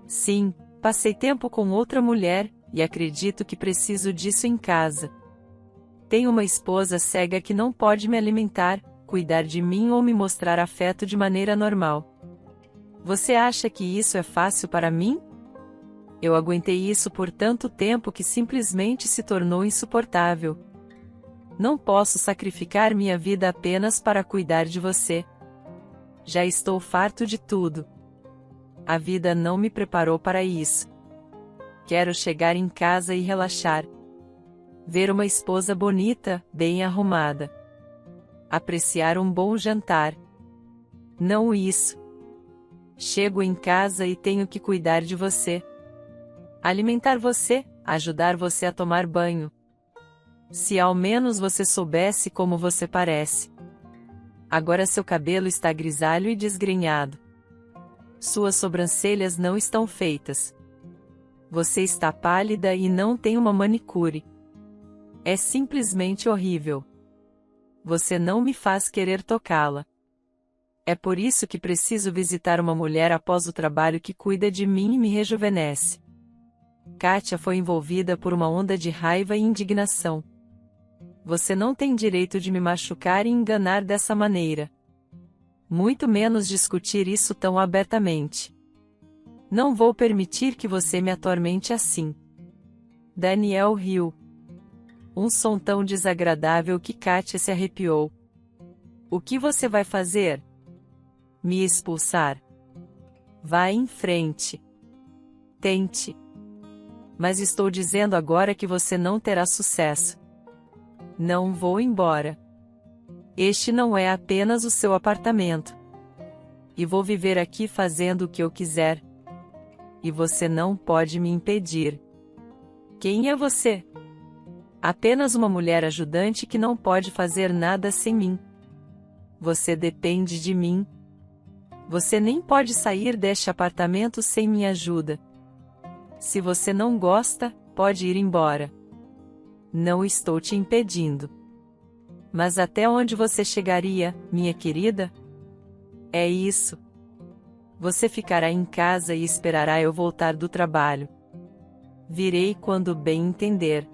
Sim, passei tempo com outra mulher, e acredito que preciso disso em casa. Tenho uma esposa cega que não pode me alimentar, cuidar de mim ou me mostrar afeto de maneira normal. Você acha que isso é fácil para mim? Eu aguentei isso por tanto tempo que simplesmente se tornou insuportável. Não posso sacrificar minha vida apenas para cuidar de você. Já estou farto de tudo. A vida não me preparou para isso. Quero chegar em casa e relaxar. Ver uma esposa bonita, bem arrumada. Apreciar um bom jantar. Não isso. Chego em casa e tenho que cuidar de você. Alimentar você, ajudar você a tomar banho. Se ao menos você soubesse como você parece. Agora seu cabelo está grisalho e desgrenhado. Suas sobrancelhas não estão feitas. Você está pálida e não tem uma manicure. É simplesmente horrível. Você não me faz querer tocá-la. É por isso que preciso visitar uma mulher após o trabalho que cuida de mim e me rejuvenesce. Kátia foi envolvida por uma onda de raiva e indignação. Você não tem direito de me machucar e enganar dessa maneira. Muito menos discutir isso tão abertamente. Não vou permitir que você me atormente assim. Daniel riu. Um som tão desagradável que Kátia se arrepiou. O que você vai fazer? Me expulsar? Vá em frente. Tente. Mas estou dizendo agora que você não terá sucesso. Não vou embora. Este não é apenas o seu apartamento. E vou viver aqui fazendo o que eu quiser. E você não pode me impedir. Quem é você? Apenas uma mulher ajudante que não pode fazer nada sem mim. Você depende de mim. Você nem pode sair deste apartamento sem minha ajuda. Se você não gosta, pode ir embora. Não estou te impedindo. Mas até onde você chegaria, minha querida? É isso. Você ficará em casa e esperará eu voltar do trabalho. Virei quando bem entender.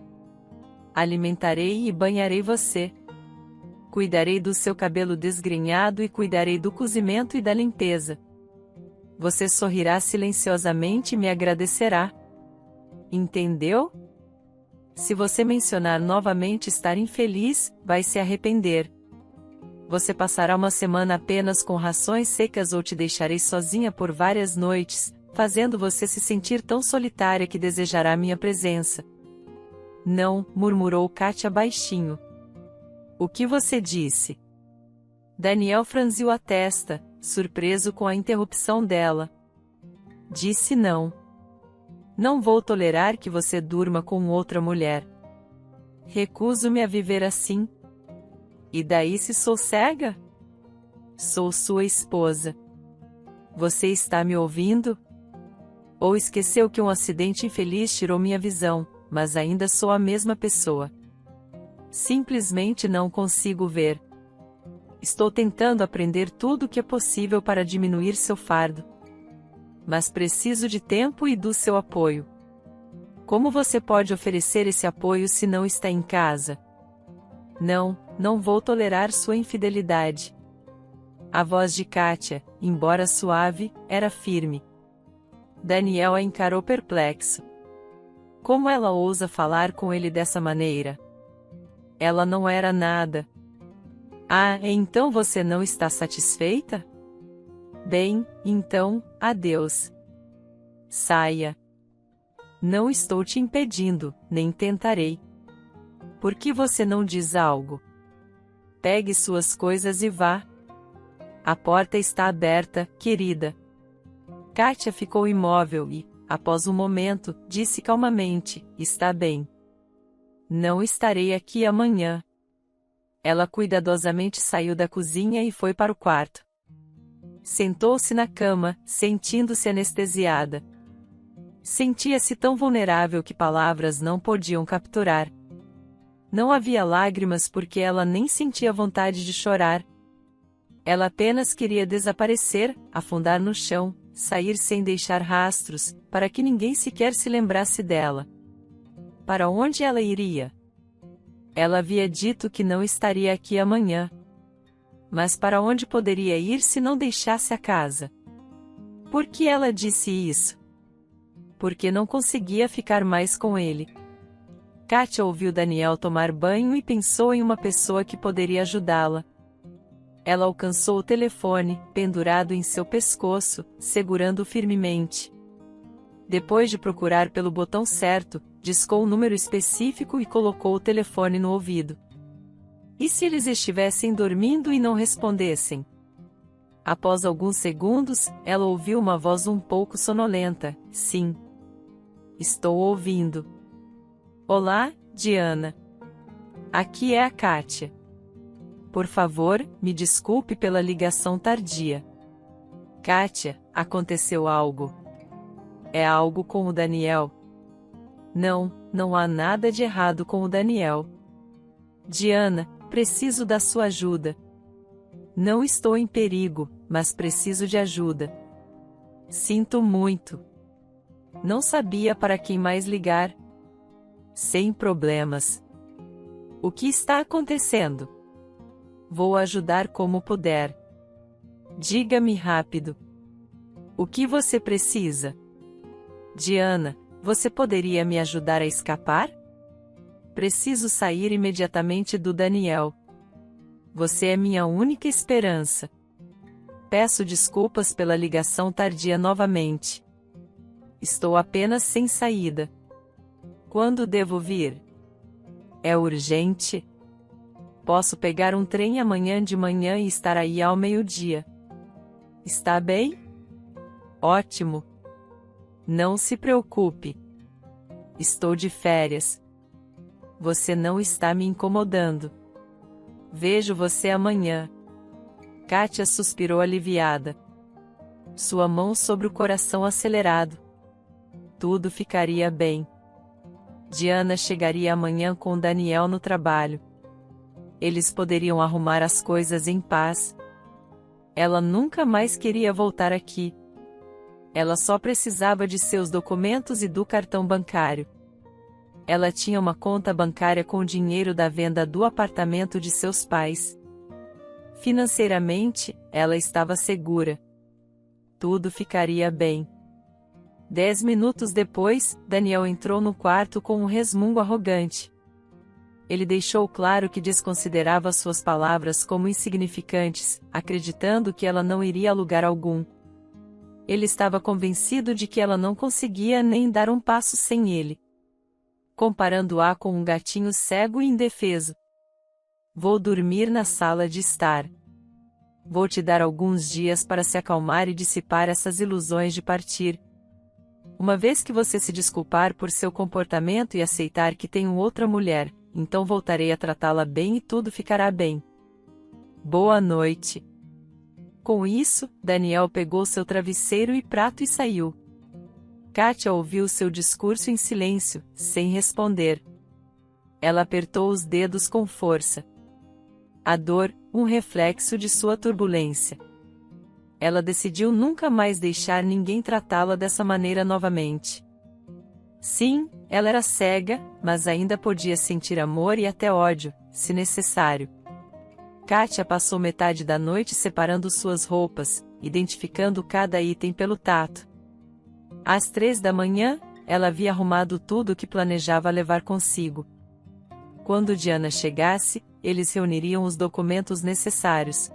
Alimentarei e banharei você. Cuidarei do seu cabelo desgrenhado e cuidarei do cozimento e da limpeza. Você sorrirá silenciosamente e me agradecerá. Entendeu? Se você mencionar novamente estar infeliz, vai se arrepender. Você passará uma semana apenas com rações secas ou te deixarei sozinha por várias noites, fazendo você se sentir tão solitária que desejará minha presença. Não, murmurou Kátia baixinho. O que você disse? Daniel franziu a testa, surpreso com a interrupção dela. Disse não. Não vou tolerar que você durma com outra mulher. Recuso-me a viver assim. E daí se sou cega? Sou sua esposa. Você está me ouvindo? Ou esqueceu que um acidente infeliz tirou minha visão, mas ainda sou a mesma pessoa? Simplesmente não consigo ver. Estou tentando aprender tudo o que é possível para diminuir seu fardo. Mas preciso de tempo e do seu apoio. Como você pode oferecer esse apoio se não está em casa? Não, não vou tolerar sua infidelidade. A voz de Kátia, embora suave, era firme. Daniel a encarou perplexo. Como ela ousa falar com ele dessa maneira? Ela não era nada. Ah, então você não está satisfeita? Bem, então, adeus. Saia. Não estou te impedindo, nem tentarei. Por que você não diz algo? Pegue suas coisas e vá. A porta está aberta, querida. Kátia ficou imóvel e, após um momento, disse calmamente: está bem. Não estarei aqui amanhã. Ela cuidadosamente saiu da cozinha e foi para o quarto. Sentou-se na cama, sentindo-se anestesiada. Sentia-se tão vulnerável que palavras não podiam capturar. Não havia lágrimas porque ela nem sentia vontade de chorar. Ela apenas queria desaparecer, afundar no chão, sair sem deixar rastros, para que ninguém sequer se lembrasse dela. Para onde ela iria? Ela havia dito que não estaria aqui amanhã. Mas para onde poderia ir se não deixasse a casa? Por que ela disse isso? Porque não conseguia ficar mais com ele. Kátia ouviu Daniel tomar banho e pensou em uma pessoa que poderia ajudá-la. Ela alcançou o telefone, pendurado em seu pescoço, segurando-o firmemente. Depois de procurar pelo botão certo, discou o número específico e colocou o telefone no ouvido. E se eles estivessem dormindo e não respondessem? Após alguns segundos, ela ouviu uma voz um pouco sonolenta. Sim. Estou ouvindo. Olá, Diana. Aqui é a Kátia. Por favor, me desculpe pela ligação tardia. Kátia, aconteceu algo. É algo com o Daniel? Não, não há nada de errado com o Daniel. Diana, preciso da sua ajuda. Não estou em perigo, mas preciso de ajuda. Sinto muito. Não sabia para quem mais ligar. Sem problemas. O que está acontecendo? Vou ajudar como puder. Diga-me rápido. O que você precisa? Diana, você poderia me ajudar a escapar? Preciso sair imediatamente do Daniel. Você é minha única esperança. Peço desculpas pela ligação tardia novamente. Estou apenas sem saída. Quando devo vir? É urgente? Posso pegar um trem amanhã de manhã e estar aí ao meio-dia. Está bem? Ótimo. Não se preocupe. Estou de férias. Você não está me incomodando. Vejo você amanhã. Kátia suspirou aliviada. Sua mão sobre o coração acelerado. Tudo ficaria bem. Diana chegaria amanhã com Daniel no trabalho. Eles poderiam arrumar as coisas em paz. Ela nunca mais queria voltar aqui. Ela só precisava de seus documentos e do cartão bancário. Ela tinha uma conta bancária com o dinheiro da venda do apartamento de seus pais. Financeiramente, ela estava segura. Tudo ficaria bem. 10 minutos depois, Daniel entrou no quarto com um resmungo arrogante. Ele deixou claro que desconsiderava suas palavras como insignificantes, acreditando que ela não iria a lugar algum. Ele estava convencido de que ela não conseguia nem dar um passo sem ele. Comparando-a com um gatinho cego e indefeso. Vou dormir na sala de estar. Vou te dar alguns dias para se acalmar e dissipar essas ilusões de partir. Uma vez que você se desculpar por seu comportamento e aceitar que tenho outra mulher, então voltarei a tratá-la bem e tudo ficará bem. Boa noite. Com isso, Daniel pegou seu travesseiro e prato e saiu. Kátia ouviu seu discurso em silêncio, sem responder. Ela apertou os dedos com força. A dor, um reflexo de sua turbulência. Ela decidiu nunca mais deixar ninguém tratá-la dessa maneira novamente. Sim, ela era cega, mas ainda podia sentir amor e até ódio, se necessário. Kátia passou metade da noite separando suas roupas, identificando cada item pelo tato. Às 3 da manhã, ela havia arrumado tudo o que planejava levar consigo. Quando Diana chegasse, eles reuniriam os documentos necessários.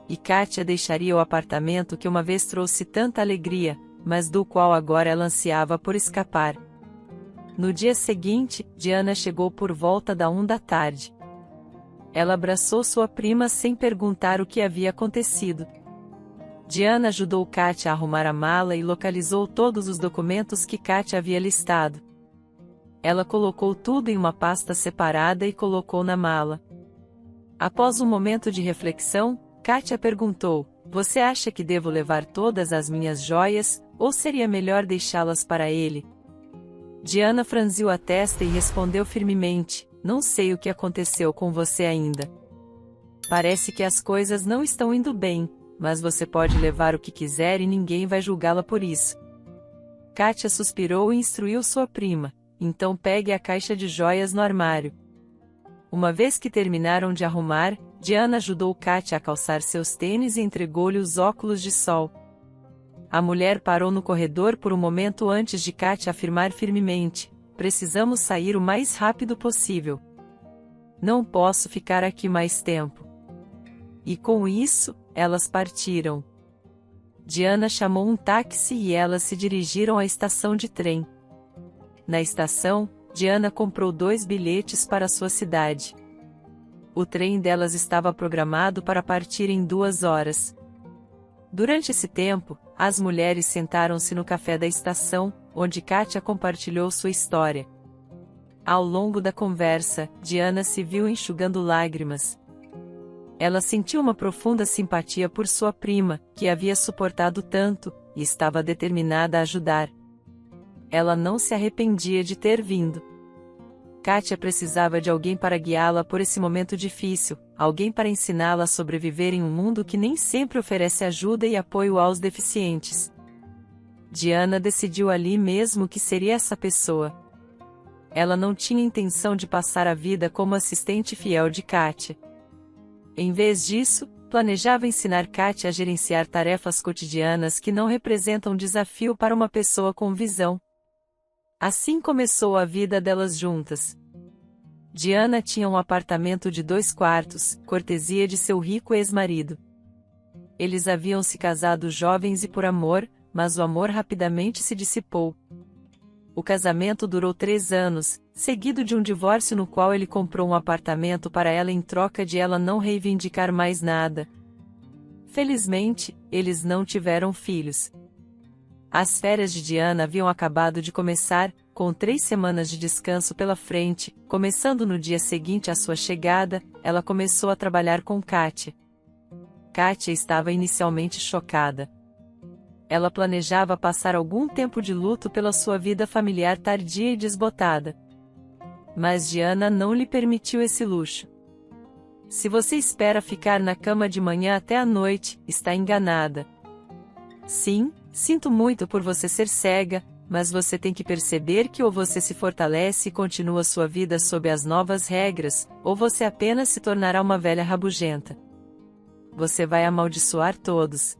E Kátia deixaria o apartamento que uma vez trouxe tanta alegria, mas do qual agora ela ansiava por escapar. No dia seguinte, Diana chegou por volta da 1 da tarde. Ela abraçou sua prima sem perguntar o que havia acontecido. Diana ajudou Kátia a arrumar a mala e localizou todos os documentos que Kátia havia listado. Ela colocou tudo em uma pasta separada e colocou na mala. Após um momento de reflexão, Kátia perguntou: Você acha que devo levar todas as minhas joias, Ou seria melhor deixá-las para ele? Diana franziu a testa e respondeu firmemente: não sei o que aconteceu com você ainda. Parece que as coisas não estão indo bem, mas você pode levar o que quiser e ninguém vai julgá-la por isso. Kátia suspirou e instruiu sua prima: então pegue a caixa de joias no armário. Uma vez que terminaram de arrumar, Diana ajudou Kátia a calçar seus tênis e entregou-lhe os óculos de sol. A mulher parou no corredor por um momento antes de Kátia afirmar firmemente: precisamos sair o mais rápido possível. Não posso ficar aqui mais tempo. E com isso, elas partiram. Diana chamou um táxi e elas se dirigiram à estação de trem. Na estação, Diana comprou 2 bilhetes para sua cidade. O trem delas estava programado para partir em 2 horas. Durante esse tempo, as mulheres sentaram-se no café da estação, onde Kátia compartilhou sua história. Ao longo da conversa, Diana se viu enxugando lágrimas. Ela sentiu uma profunda simpatia por sua prima, que havia suportado tanto, e estava determinada a ajudar. Ela não se arrependia de ter vindo. Kátia precisava de alguém para guiá-la por esse momento difícil, alguém para ensiná-la a sobreviver em um mundo que nem sempre oferece ajuda e apoio aos deficientes. Diana decidiu ali mesmo que seria essa pessoa. Ela não tinha intenção de passar a vida como assistente fiel de Kátia. Em vez disso, planejava ensinar Kátia a gerenciar tarefas cotidianas que não representam desafio para uma pessoa com visão. Assim começou a vida delas juntas. Diana tinha um apartamento de 2 quartos, cortesia de seu rico ex-marido. Eles haviam se casado jovens e por amor, mas o amor rapidamente se dissipou. O casamento durou 3 anos, seguido de um divórcio no qual ele comprou um apartamento para ela em troca de ela não reivindicar mais nada. Felizmente, eles não tiveram filhos. As férias de Diana haviam acabado de começar, com 3 semanas de descanso pela frente. Começando no dia seguinte à sua chegada, ela começou a trabalhar com Kátia. Kátia estava inicialmente chocada. Ela planejava passar algum tempo de luto pela sua vida familiar tardia e desbotada. Mas Diana não lhe permitiu esse luxo. Se você espera ficar na cama de manhã até a noite, está enganada. Sim, sinto muito por você ser cega, mas você tem que perceber que ou você se fortalece e continua sua vida sob as novas regras, ou você apenas se tornará uma velha rabugenta. Você vai amaldiçoar todos.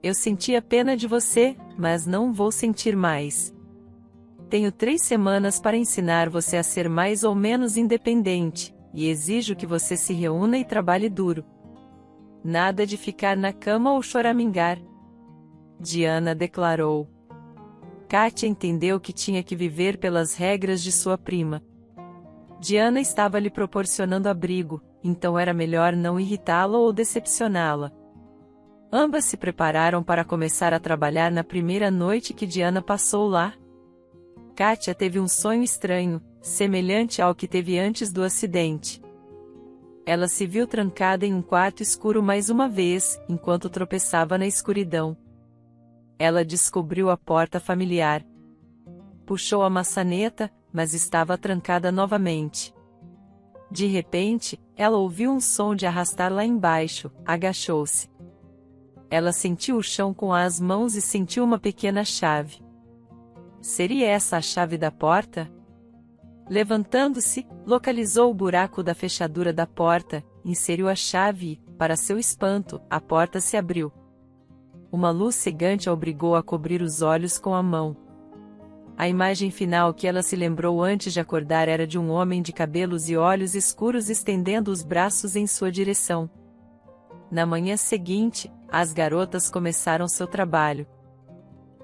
Eu sentia pena de você, mas não vou sentir mais. Tenho 3 semanas para ensinar você a ser mais ou menos independente, e exijo que você se reúna e trabalhe duro. Nada de ficar na cama ou choramingar. Diana declarou. Kátia entendeu que tinha que viver pelas regras de sua prima. Diana estava lhe proporcionando abrigo, então era melhor não irritá-la ou decepcioná-la. Ambas se prepararam para começar a trabalhar na primeira noite que Diana passou lá. Kátia teve um sonho estranho, semelhante ao que teve antes do acidente. Ela se viu trancada em um quarto escuro mais uma vez, enquanto tropeçava na escuridão. Ela descobriu a porta familiar. Puxou a maçaneta, mas estava trancada novamente. De repente, ela ouviu um som de arrastar lá embaixo, agachou-se. Ela sentiu o chão com as mãos e sentiu uma pequena chave. Seria essa a chave da porta? Levantando-se, localizou o buraco da fechadura da porta, inseriu a chave e, para seu espanto, a porta se abriu. Uma luz cegante a obrigou a cobrir os olhos com a mão. A imagem final que ela se lembrou antes de acordar era de um homem de cabelos e olhos escuros estendendo os braços em sua direção. Na manhã seguinte, as garotas começaram seu trabalho.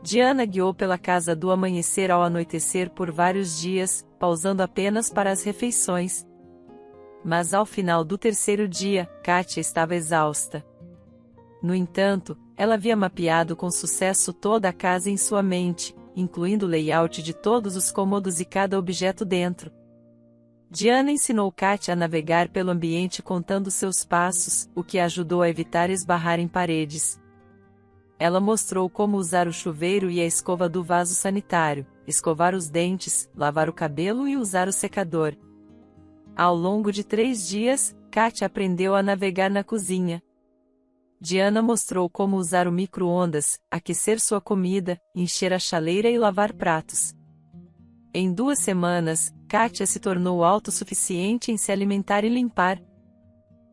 Diana guiou pela casa do amanhecer ao anoitecer por vários dias, pausando apenas para as refeições. Mas ao final do 3º dia, Kátia estava exausta. No entanto, ela havia mapeado com sucesso toda a casa em sua mente, incluindo o layout de todos os cômodos e cada objeto dentro. Diana ensinou Kátia a navegar pelo ambiente contando seus passos, o que a ajudou a evitar esbarrar em paredes. Ela mostrou como usar o chuveiro e a escova do vaso sanitário, escovar os dentes, lavar o cabelo e usar o secador. Ao longo de 3 dias, Katia aprendeu a navegar na cozinha. Diana mostrou como usar o micro-ondas, aquecer sua comida, encher a chaleira e lavar pratos. Em 2 semanas, Katia se tornou autossuficiente em se alimentar e limpar.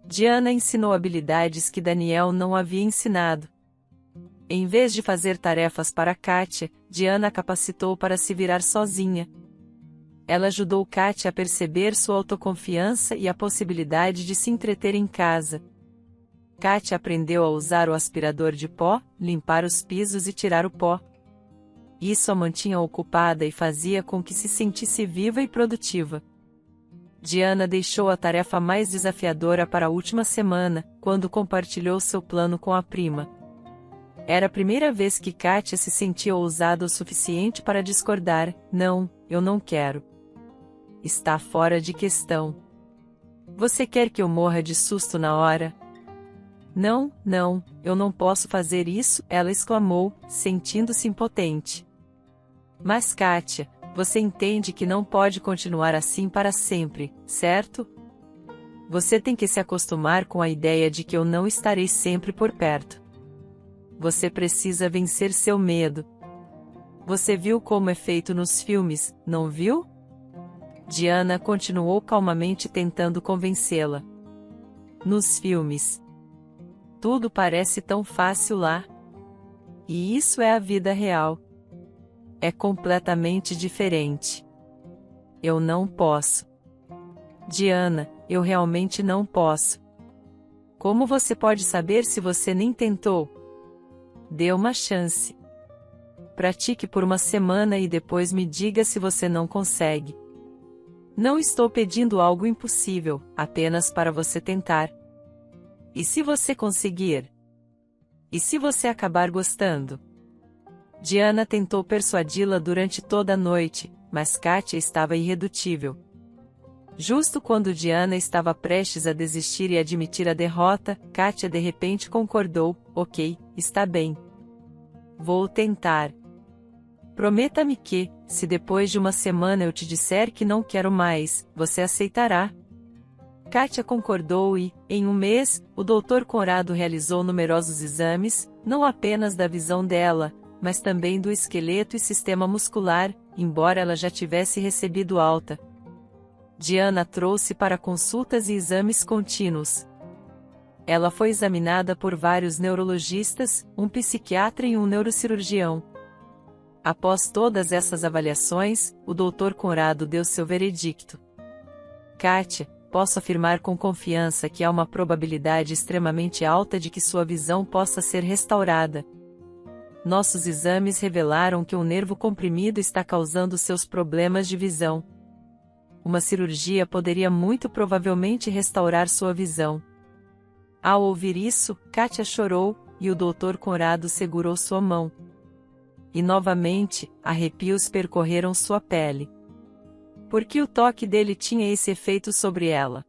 Diana ensinou habilidades que Daniel não havia ensinado. Em vez de fazer tarefas para Katia, Diana a capacitou para se virar sozinha. Ela ajudou Katia a perceber sua autoconfiança e a possibilidade de se entreter em casa. Katia aprendeu a usar o aspirador de pó, limpar os pisos e tirar o pó. Isso a mantinha ocupada e fazia com que se sentisse viva e produtiva. Diana deixou a tarefa mais desafiadora para a última semana, quando compartilhou seu plano com a prima. Era a primeira vez que Katia se sentia ousada o suficiente para discordar. Não, eu não quero. Está fora de questão. Você quer que eu morra de susto na hora? Não, não, eu não posso fazer isso, ela exclamou, sentindo-se impotente. Mas Katia, você entende que não pode continuar assim para sempre, certo? Você tem que se acostumar com a ideia de que eu não estarei sempre por perto. Você precisa vencer seu medo. Você viu como é feito nos filmes, não viu? Diana continuou calmamente tentando convencê-la. Nos filmes. Tudo parece tão fácil lá. E isso é a vida real. É completamente diferente. Eu não posso. Diana, eu realmente não posso. Como você pode saber se você nem tentou? Dê uma chance. Pratique por uma semana e depois me diga se você não consegue. Não estou pedindo algo impossível, apenas para você tentar. E se você conseguir? E se você acabar gostando? Diana tentou persuadi-la durante toda a noite, mas Katia estava irredutível. Justo quando Diana estava prestes a desistir e admitir a derrota, Katia de repente concordou: ok, está bem. Vou tentar. Prometa-me que, se depois de uma semana eu te disser que não quero mais, você aceitará. Katia concordou e, em um mês, o Dr. Conrado realizou numerosos exames, não apenas da visão dela, mas também do esqueleto e sistema muscular, embora ela já tivesse recebido alta. Diana trouxe para consultas e exames contínuos. Ela foi examinada por vários neurologistas, um psiquiatra e um neurocirurgião. Após todas essas avaliações, o Dr. Conrado deu seu veredicto. Katia, posso afirmar com confiança que há uma probabilidade extremamente alta de que sua visão possa ser restaurada. Nossos exames revelaram que um nervo comprimido está causando seus problemas de visão. Uma cirurgia poderia muito provavelmente restaurar sua visão. Ao ouvir isso, Katia chorou, e o Dr. Conrado segurou sua mão. E novamente, arrepios percorreram sua pele. Porque o toque dele tinha esse efeito sobre ela.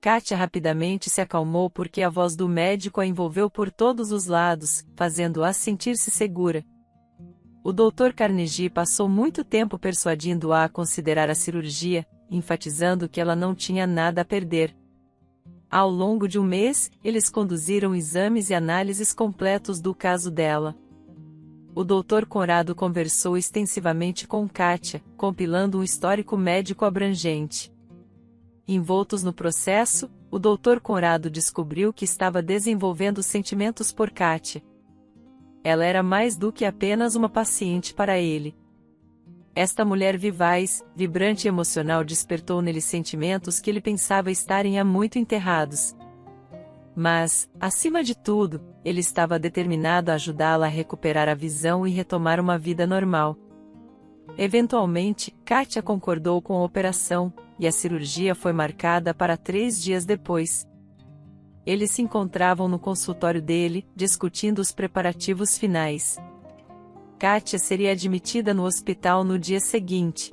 Katia rapidamente se acalmou porque a voz do médico a envolveu por todos os lados, fazendo-a sentir-se segura. O Dr. Carnegie passou muito tempo persuadindo-a a considerar a cirurgia, enfatizando que ela não tinha nada a perder. Ao longo de um mês, eles conduziram exames e análises completos do caso dela. O Dr. Conrado conversou extensivamente com Katia, compilando um histórico médico abrangente. Envoltos no processo, o Dr. Conrado descobriu que estava desenvolvendo sentimentos por Katia. Ela era mais do que apenas uma paciente para ele. Esta mulher vivaz, vibrante e emocional despertou nele sentimentos que ele pensava estarem há muito enterrados. Mas, acima de tudo, ele estava determinado a ajudá-la a recuperar a visão e retomar uma vida normal. Eventualmente, Katia concordou com a operação, e a cirurgia foi marcada para 3 dias depois. Eles se encontravam no consultório dele, discutindo os preparativos finais. Katia seria admitida no hospital no dia seguinte.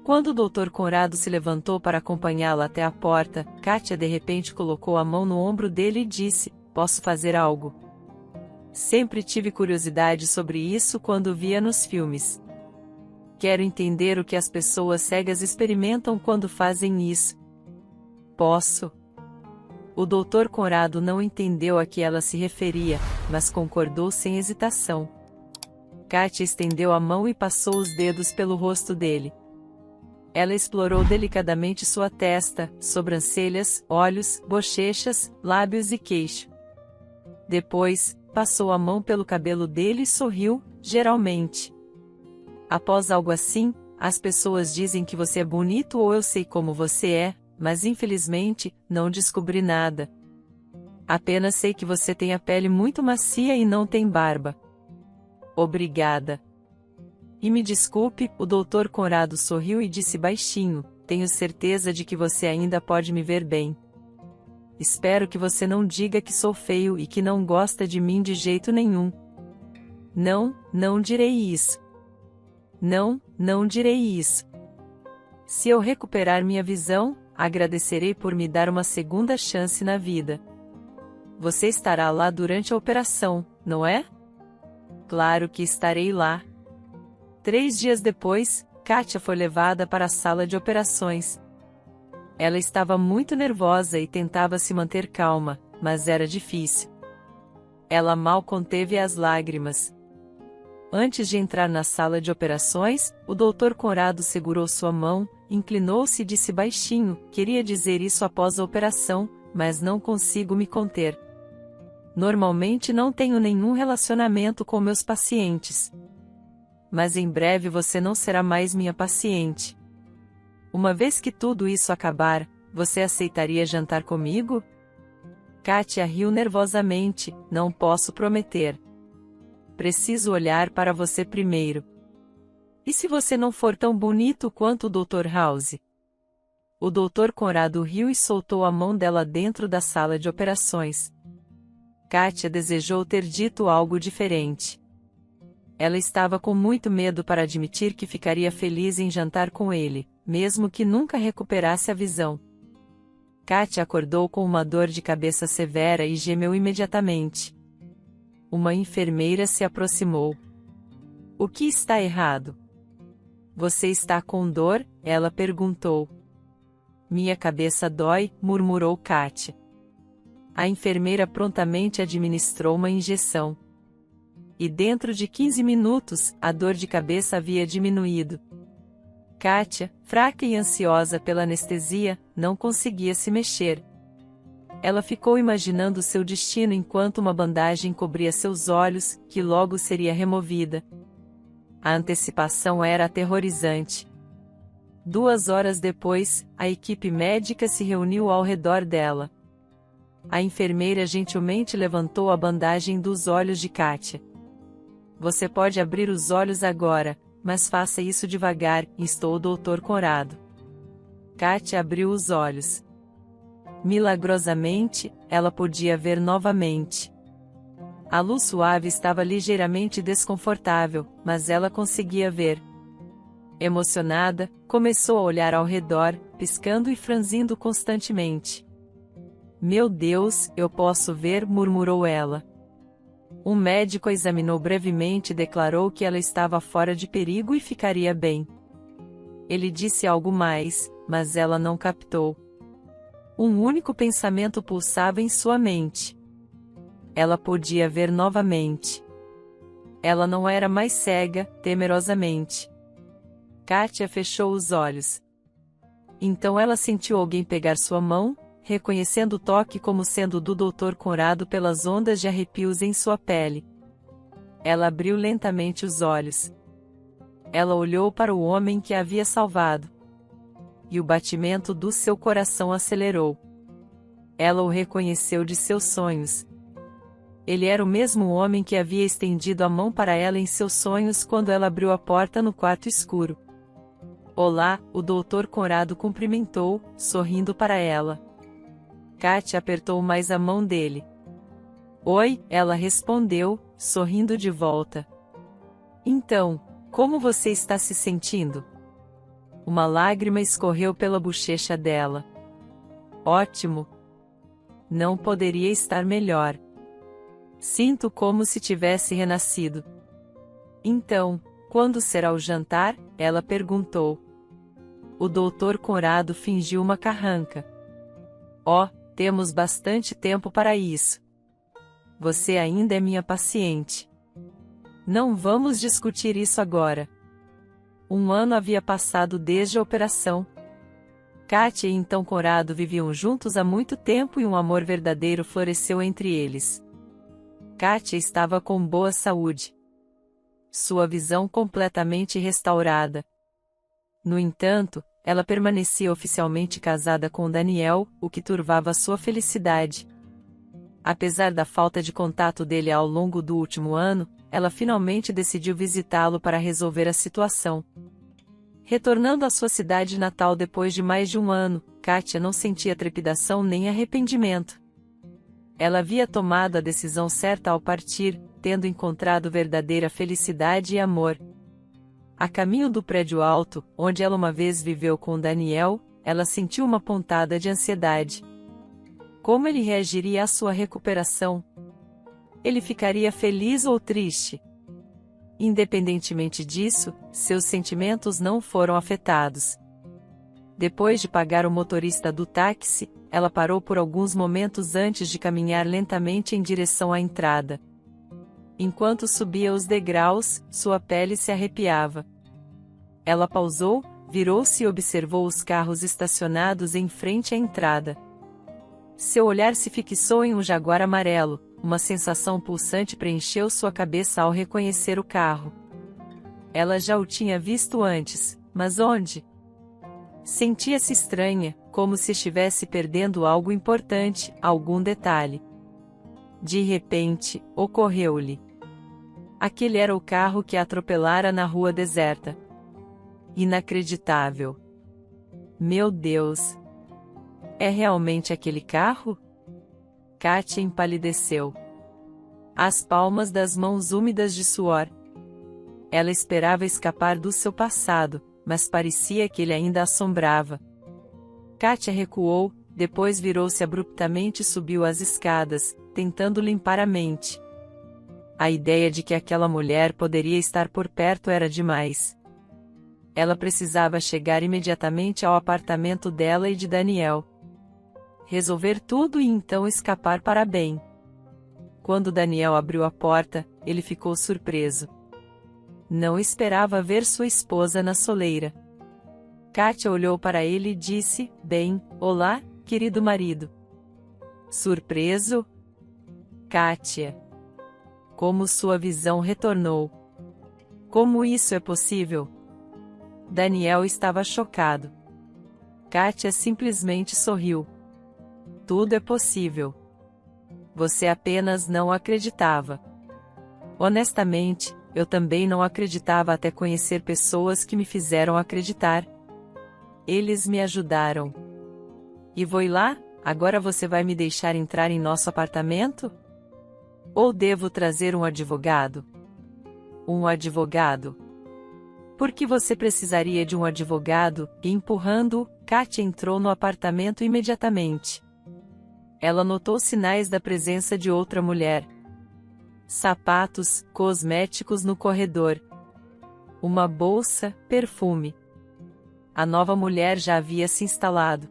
Quando o Dr. Conrado se levantou para acompanhá-la até a porta, Katia de repente colocou a mão no ombro dele e disse: posso fazer algo? Sempre tive curiosidade sobre isso quando via nos filmes. Quero entender o que as pessoas cegas experimentam quando fazem isso. Posso? O Dr. Conrado não entendeu a que ela se referia, mas concordou sem hesitação. Katia estendeu a mão e passou os dedos pelo rosto dele. Ela explorou delicadamente sua testa, sobrancelhas, olhos, bochechas, lábios e queixo. Depois, passou a mão pelo cabelo dele e sorriu, geralmente. Após algo assim, as pessoas dizem que você é bonito ou eu sei como você é, mas infelizmente, não descobri nada. Apenas sei que você tem a pele muito macia e não tem barba. Obrigada. E me desculpe, o Dr. Conrado sorriu e disse baixinho, tenho certeza de que você ainda pode me ver bem. Espero que você não diga que sou feio e que não gosta de mim de jeito nenhum. Não, não direi isso. Não, não direi isso. Se eu recuperar minha visão, agradecerei por me dar uma segunda chance na vida. Você estará lá durante a operação, não é? Claro que estarei lá. 3 dias depois, Katia foi levada para a sala de operações. Ela estava muito nervosa e tentava se manter calma, mas era difícil. Ela mal conteve as lágrimas. Antes de entrar na sala de operações, o Dr. Conrado segurou sua mão, inclinou-se e disse baixinho, queria dizer isso após a operação, mas não consigo me conter. Normalmente não tenho nenhum relacionamento com meus pacientes. Mas em breve você não será mais minha paciente. Uma vez que tudo isso acabar, você aceitaria jantar comigo? Katia riu nervosamente, não posso prometer. Preciso olhar para você primeiro. E se você não for tão bonito quanto o Dr. House? O Dr. Conrado riu e soltou a mão dela dentro da sala de operações. Katia desejou ter dito algo diferente. Ela estava com muito medo para admitir que ficaria feliz em jantar com ele, mesmo que nunca recuperasse a visão. Katia acordou com uma dor de cabeça severa e gemeu imediatamente. Uma enfermeira se aproximou. O que está errado? Você está com dor? Ela perguntou. Minha cabeça dói, murmurou Katia. A enfermeira prontamente administrou uma injeção. E dentro de 15 minutos, a dor de cabeça havia diminuído. Katia, fraca e ansiosa pela anestesia, não conseguia se mexer. Ela ficou imaginando seu destino enquanto uma bandagem cobria seus olhos, que logo seria removida. A antecipação era aterrorizante. 2 horas depois, a equipe médica se reuniu ao redor dela. A enfermeira gentilmente levantou a bandagem dos olhos de Katia. Você pode abrir os olhos agora, mas faça isso devagar, instou o Dr. Conrado. Katia abriu os olhos. Milagrosamente, ela podia ver novamente. A luz suave estava ligeiramente desconfortável, mas ela conseguia ver. Emocionada, começou a olhar ao redor, piscando e franzindo constantemente. Meu Deus, eu posso ver, murmurou ela. Um médico a examinou brevemente e declarou que ela estava fora de perigo e ficaria bem. Ele disse algo mais, mas ela não captou. Um único pensamento pulsava em sua mente. Ela podia ver novamente. Ela não era mais cega, temerosamente. Katia fechou os olhos. Então ela sentiu alguém pegar sua mão, reconhecendo o toque como sendo do Dr. Conrado pelas ondas de arrepios em sua pele. Ela abriu lentamente os olhos. Ela olhou para o homem que a havia salvado. E o batimento do seu coração acelerou. Ela o reconheceu de seus sonhos. Ele era o mesmo homem que havia estendido a mão para ela em seus sonhos quando ela abriu a porta no quarto escuro. Olá, o Dr. Conrado cumprimentou, sorrindo para ela. Katia apertou mais a mão dele. Oi, ela respondeu, sorrindo de volta. Então, como você está se sentindo? Uma lágrima escorreu pela bochecha dela. Ótimo! Não poderia estar melhor. Sinto como se tivesse renascido. Então, quando será o jantar? Ela perguntou. O Dr. Conrado fingiu uma carranca. Oh, temos bastante tempo para isso. Você ainda é minha paciente. Não vamos discutir isso agora. 1 ano havia passado desde a operação. Katia e então Conrado viviam juntos há muito tempo e um amor verdadeiro floresceu entre eles. Katia estava com boa saúde. Sua visão completamente restaurada. No entanto, ela permanecia oficialmente casada com Daniel, o que turvava sua felicidade. Apesar da falta de contato dele ao longo do último ano, ela finalmente decidiu visitá-lo para resolver a situação. Retornando à sua cidade natal depois de mais de 1 ano, Katia não sentia trepidação nem arrependimento. Ela havia tomado a decisão certa ao partir, tendo encontrado verdadeira felicidade e amor. A caminho do prédio alto, onde ela uma vez viveu com Daniel, ela sentiu uma pontada de ansiedade. Como ele reagiria à sua recuperação? Ele ficaria feliz ou triste? Independentemente disso, seus sentimentos não foram afetados. Depois de pagar o motorista do táxi, ela parou por alguns momentos antes de caminhar lentamente em direção à entrada. Enquanto subia os degraus, sua pele se arrepiava. Ela pausou, virou-se e observou os carros estacionados em frente à entrada. Seu olhar se fixou em um Jaguar amarelo, uma sensação pulsante preencheu sua cabeça ao reconhecer o carro. Ela já o tinha visto antes, mas onde? Sentia-se estranha, como se estivesse perdendo algo importante, algum detalhe. De repente, ocorreu-lhe. Aquele era o carro que a atropelara na rua deserta. Inacreditável. Meu Deus! É realmente aquele carro? Katia empalideceu. As palmas das mãos úmidas de suor. Ela esperava escapar do seu passado, mas parecia que ele ainda a assombrava. Katia recuou, depois virou-se abruptamente e subiu as escadas, tentando limpar a mente. A ideia de que aquela mulher poderia estar por perto era demais. Ela precisava chegar imediatamente ao apartamento dela e de Daniel. Resolver tudo e então escapar para bem. Quando Daniel abriu a porta, ele ficou surpreso. Não esperava ver sua esposa na soleira. Katia olhou para ele e disse, bem, olá, querido marido. Surpreso? Katia. Como sua visão retornou. Como isso é possível? Daniel estava chocado. Katia simplesmente sorriu. Tudo é possível. Você apenas não acreditava. Honestamente, eu também não acreditava até conhecer pessoas que me fizeram acreditar. Eles me ajudaram. E vou lá? Agora você vai me deixar entrar em nosso apartamento? Ou devo trazer um advogado? Um advogado? Por que você precisaria de um advogado? E empurrando-o, Katia entrou no apartamento imediatamente. Ela notou sinais da presença de outra mulher. Sapatos, cosméticos no corredor. Uma bolsa, perfume. A nova mulher já havia se instalado.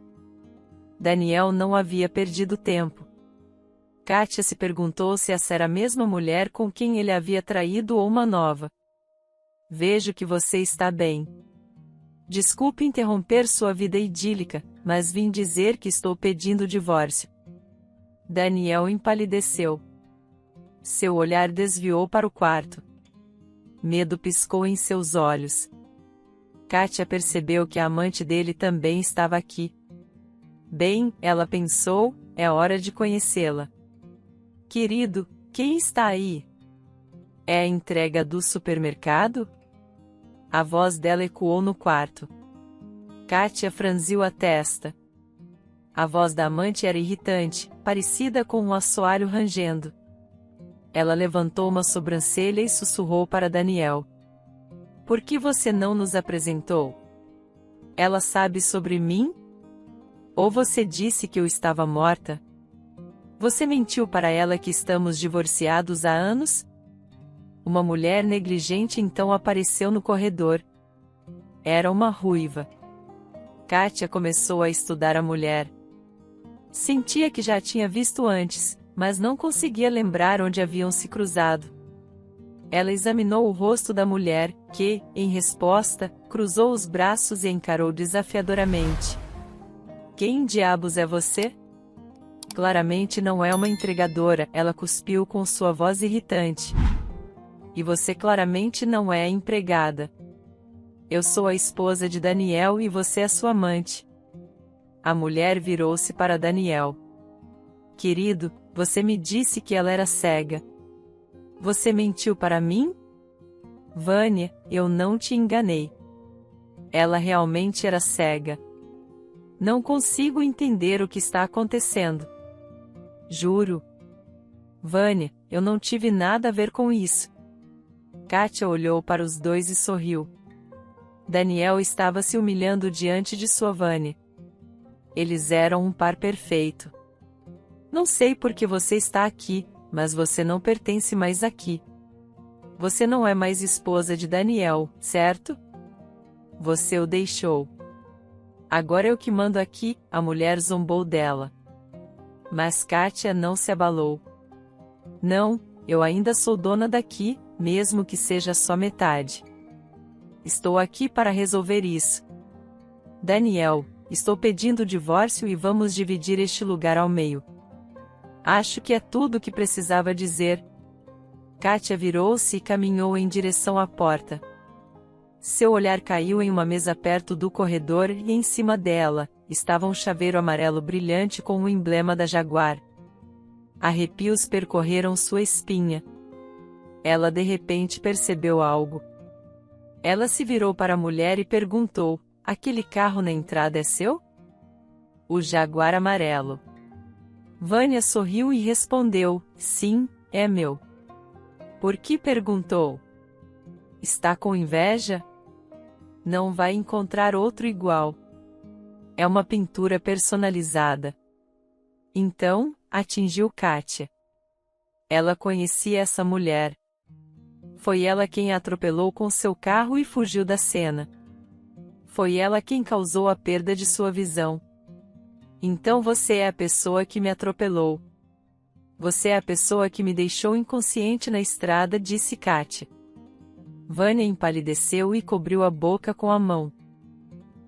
Daniel não havia perdido tempo. Katia se perguntou se essa era a mesma mulher com quem ele havia traído ou uma nova. Vejo que você está bem. Desculpe interromper sua vida idílica, mas vim dizer que estou pedindo divórcio. Daniel empalideceu. Seu olhar desviou para o quarto. Medo piscou em seus olhos. Katia percebeu que a amante dele também estava aqui. Bem, ela pensou, é hora de conhecê-la. Querido, quem está aí? É a entrega do supermercado? A voz dela ecoou no quarto. Katia franziu a testa. A voz da amante era irritante, parecida com um assoalho rangendo. Ela levantou uma sobrancelha e sussurrou para Daniel. Por que você não nos apresentou? Ela sabe sobre mim? Ou você disse que eu estava morta? Você mentiu para ela que estamos divorciados há anos? Uma mulher negligente então apareceu no corredor. Era uma ruiva. Kátia começou a estudar a mulher. Sentia que já a tinha visto antes, mas não conseguia lembrar onde haviam se cruzado. Ela examinou o rosto da mulher, que, em resposta, cruzou os braços e encarou desafiadoramente. Quem diabos é você? Claramente não é uma entregadora, ela cuspiu com sua voz irritante. E você claramente não é a empregada. Eu sou a esposa de Daniel e você é sua amante. A mulher virou-se para Daniel. Querido, você me disse que ela era cega. Você mentiu para mim? Vânia, eu não te enganei. Ela realmente era cega. Não consigo entender o que está acontecendo. Juro. Vânia, eu não tive nada a ver com isso. Kátia olhou para os dois e sorriu. Daniel estava se humilhando diante de sua Vânia. Eles eram um par perfeito. Não sei por que você está aqui, mas você não pertence mais aqui. Você não é mais esposa de Daniel, certo? Você o deixou. Agora eu que mando aqui, a mulher zombou dela. Mas Kátia não se abalou. Não, eu ainda sou dona daqui, mesmo que seja só metade. Estou aqui para resolver isso. Daniel, estou pedindo o divórcio e vamos dividir este lugar ao meio. Acho que é tudo o que precisava dizer. Kátia virou-se e caminhou em direção à porta. Seu olhar caiu em uma mesa perto do corredor e em cima dela, estava um chaveiro amarelo brilhante com o emblema da Jaguar. Arrepios percorreram sua espinha. Ela de repente percebeu algo. Ela se virou para a mulher e perguntou, aquele carro na entrada é seu? O Jaguar amarelo. Vânia sorriu e respondeu, sim, é meu. Por que perguntou? Está com inveja? Não vai encontrar outro igual. É uma pintura personalizada. Então, atingiu Kátia. Ela conhecia essa mulher. Foi ela quem a atropelou com seu carro e fugiu da cena. Foi ela quem causou a perda de sua visão. Então você é a pessoa que me atropelou. Você é a pessoa que me deixou inconsciente na estrada, disse Kátia. Vânia empalideceu e cobriu a boca com a mão.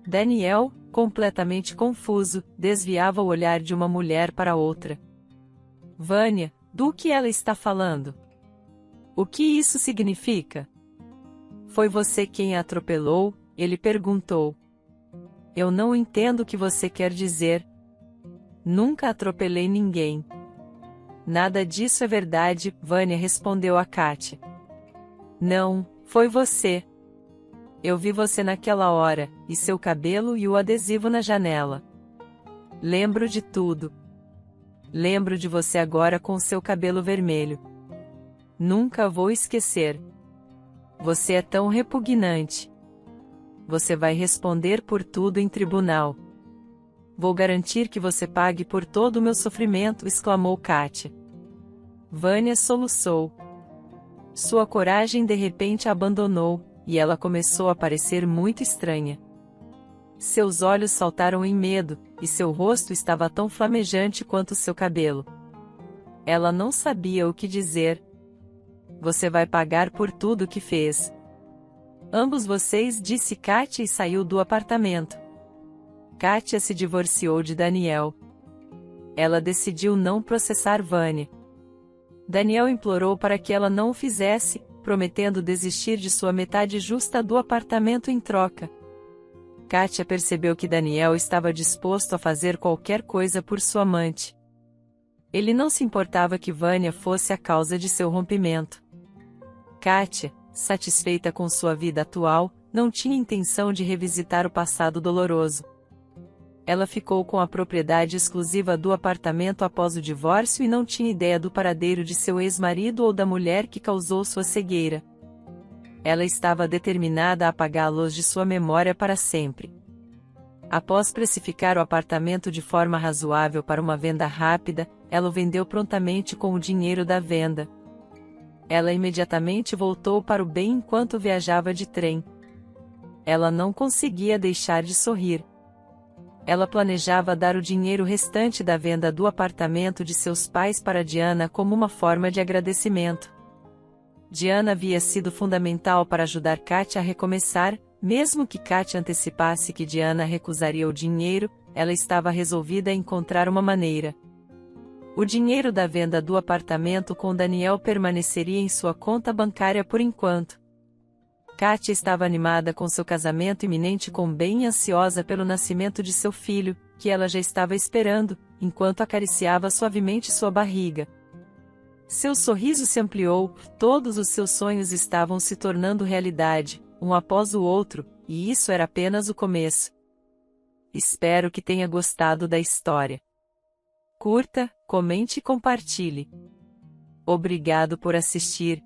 Daniel, completamente confuso, desviava o olhar de uma mulher para outra. Vânia, do que ela está falando? O que isso significa? Foi você quem a atropelou? Ele perguntou. Eu não entendo o que você quer dizer. Nunca atropelei ninguém. Nada disso é verdade, Vânia respondeu a Kátia. Não, foi você. Eu vi você naquela hora, e seu cabelo e o adesivo na janela. Lembro de tudo. Lembro de você agora com seu cabelo vermelho. Nunca vou esquecer. Você é tão repugnante. Você vai responder por tudo em tribunal. Vou garantir que você pague por todo o meu sofrimento, exclamou Kátia. Vânia soluçou. Sua coragem de repente a abandonou, e ela começou a parecer muito estranha. Seus olhos saltaram em medo, e seu rosto estava tão flamejante quanto seu cabelo. Ela não sabia o que dizer. Você vai pagar por tudo que fez. Ambos vocês, disse Kátia e saiu do apartamento. Kátia se divorciou de Daniel. Ela decidiu não processar Vânia. Daniel implorou para que ela não o fizesse, prometendo desistir de sua metade justa do apartamento em troca. Kátia percebeu que Daniel estava disposto a fazer qualquer coisa por sua amante. Ele não se importava que Vânia fosse a causa de seu rompimento. Kátia, satisfeita com sua vida atual, não tinha intenção de revisitar o passado doloroso. Ela ficou com a propriedade exclusiva do apartamento após o divórcio e não tinha ideia do paradeiro de seu ex-marido ou da mulher que causou sua cegueira. Ela estava determinada a apagá-los de sua memória para sempre. Após precificar o apartamento de forma razoável para uma venda rápida, ela o vendeu prontamente com o dinheiro da venda. Ela imediatamente voltou para o bem enquanto viajava de trem. Ela não conseguia deixar de sorrir. Ela planejava dar o dinheiro restante da venda do apartamento de seus pais para Diana como uma forma de agradecimento. Diana havia sido fundamental para ajudar Katia a recomeçar, mesmo que Katia antecipasse que Diana recusaria o dinheiro, ela estava resolvida a encontrar uma maneira. O dinheiro da venda do apartamento com Daniel permaneceria em sua conta bancária por enquanto. Katia estava animada com seu casamento iminente com Ben e ansiosa pelo nascimento de seu filho, que ela já estava esperando, enquanto acariciava suavemente sua barriga. Seu sorriso se ampliou, todos os seus sonhos estavam se tornando realidade, um após o outro, e isso era apenas o começo. Espero que tenha gostado da história. Curta, comente e compartilhe. Obrigado por assistir.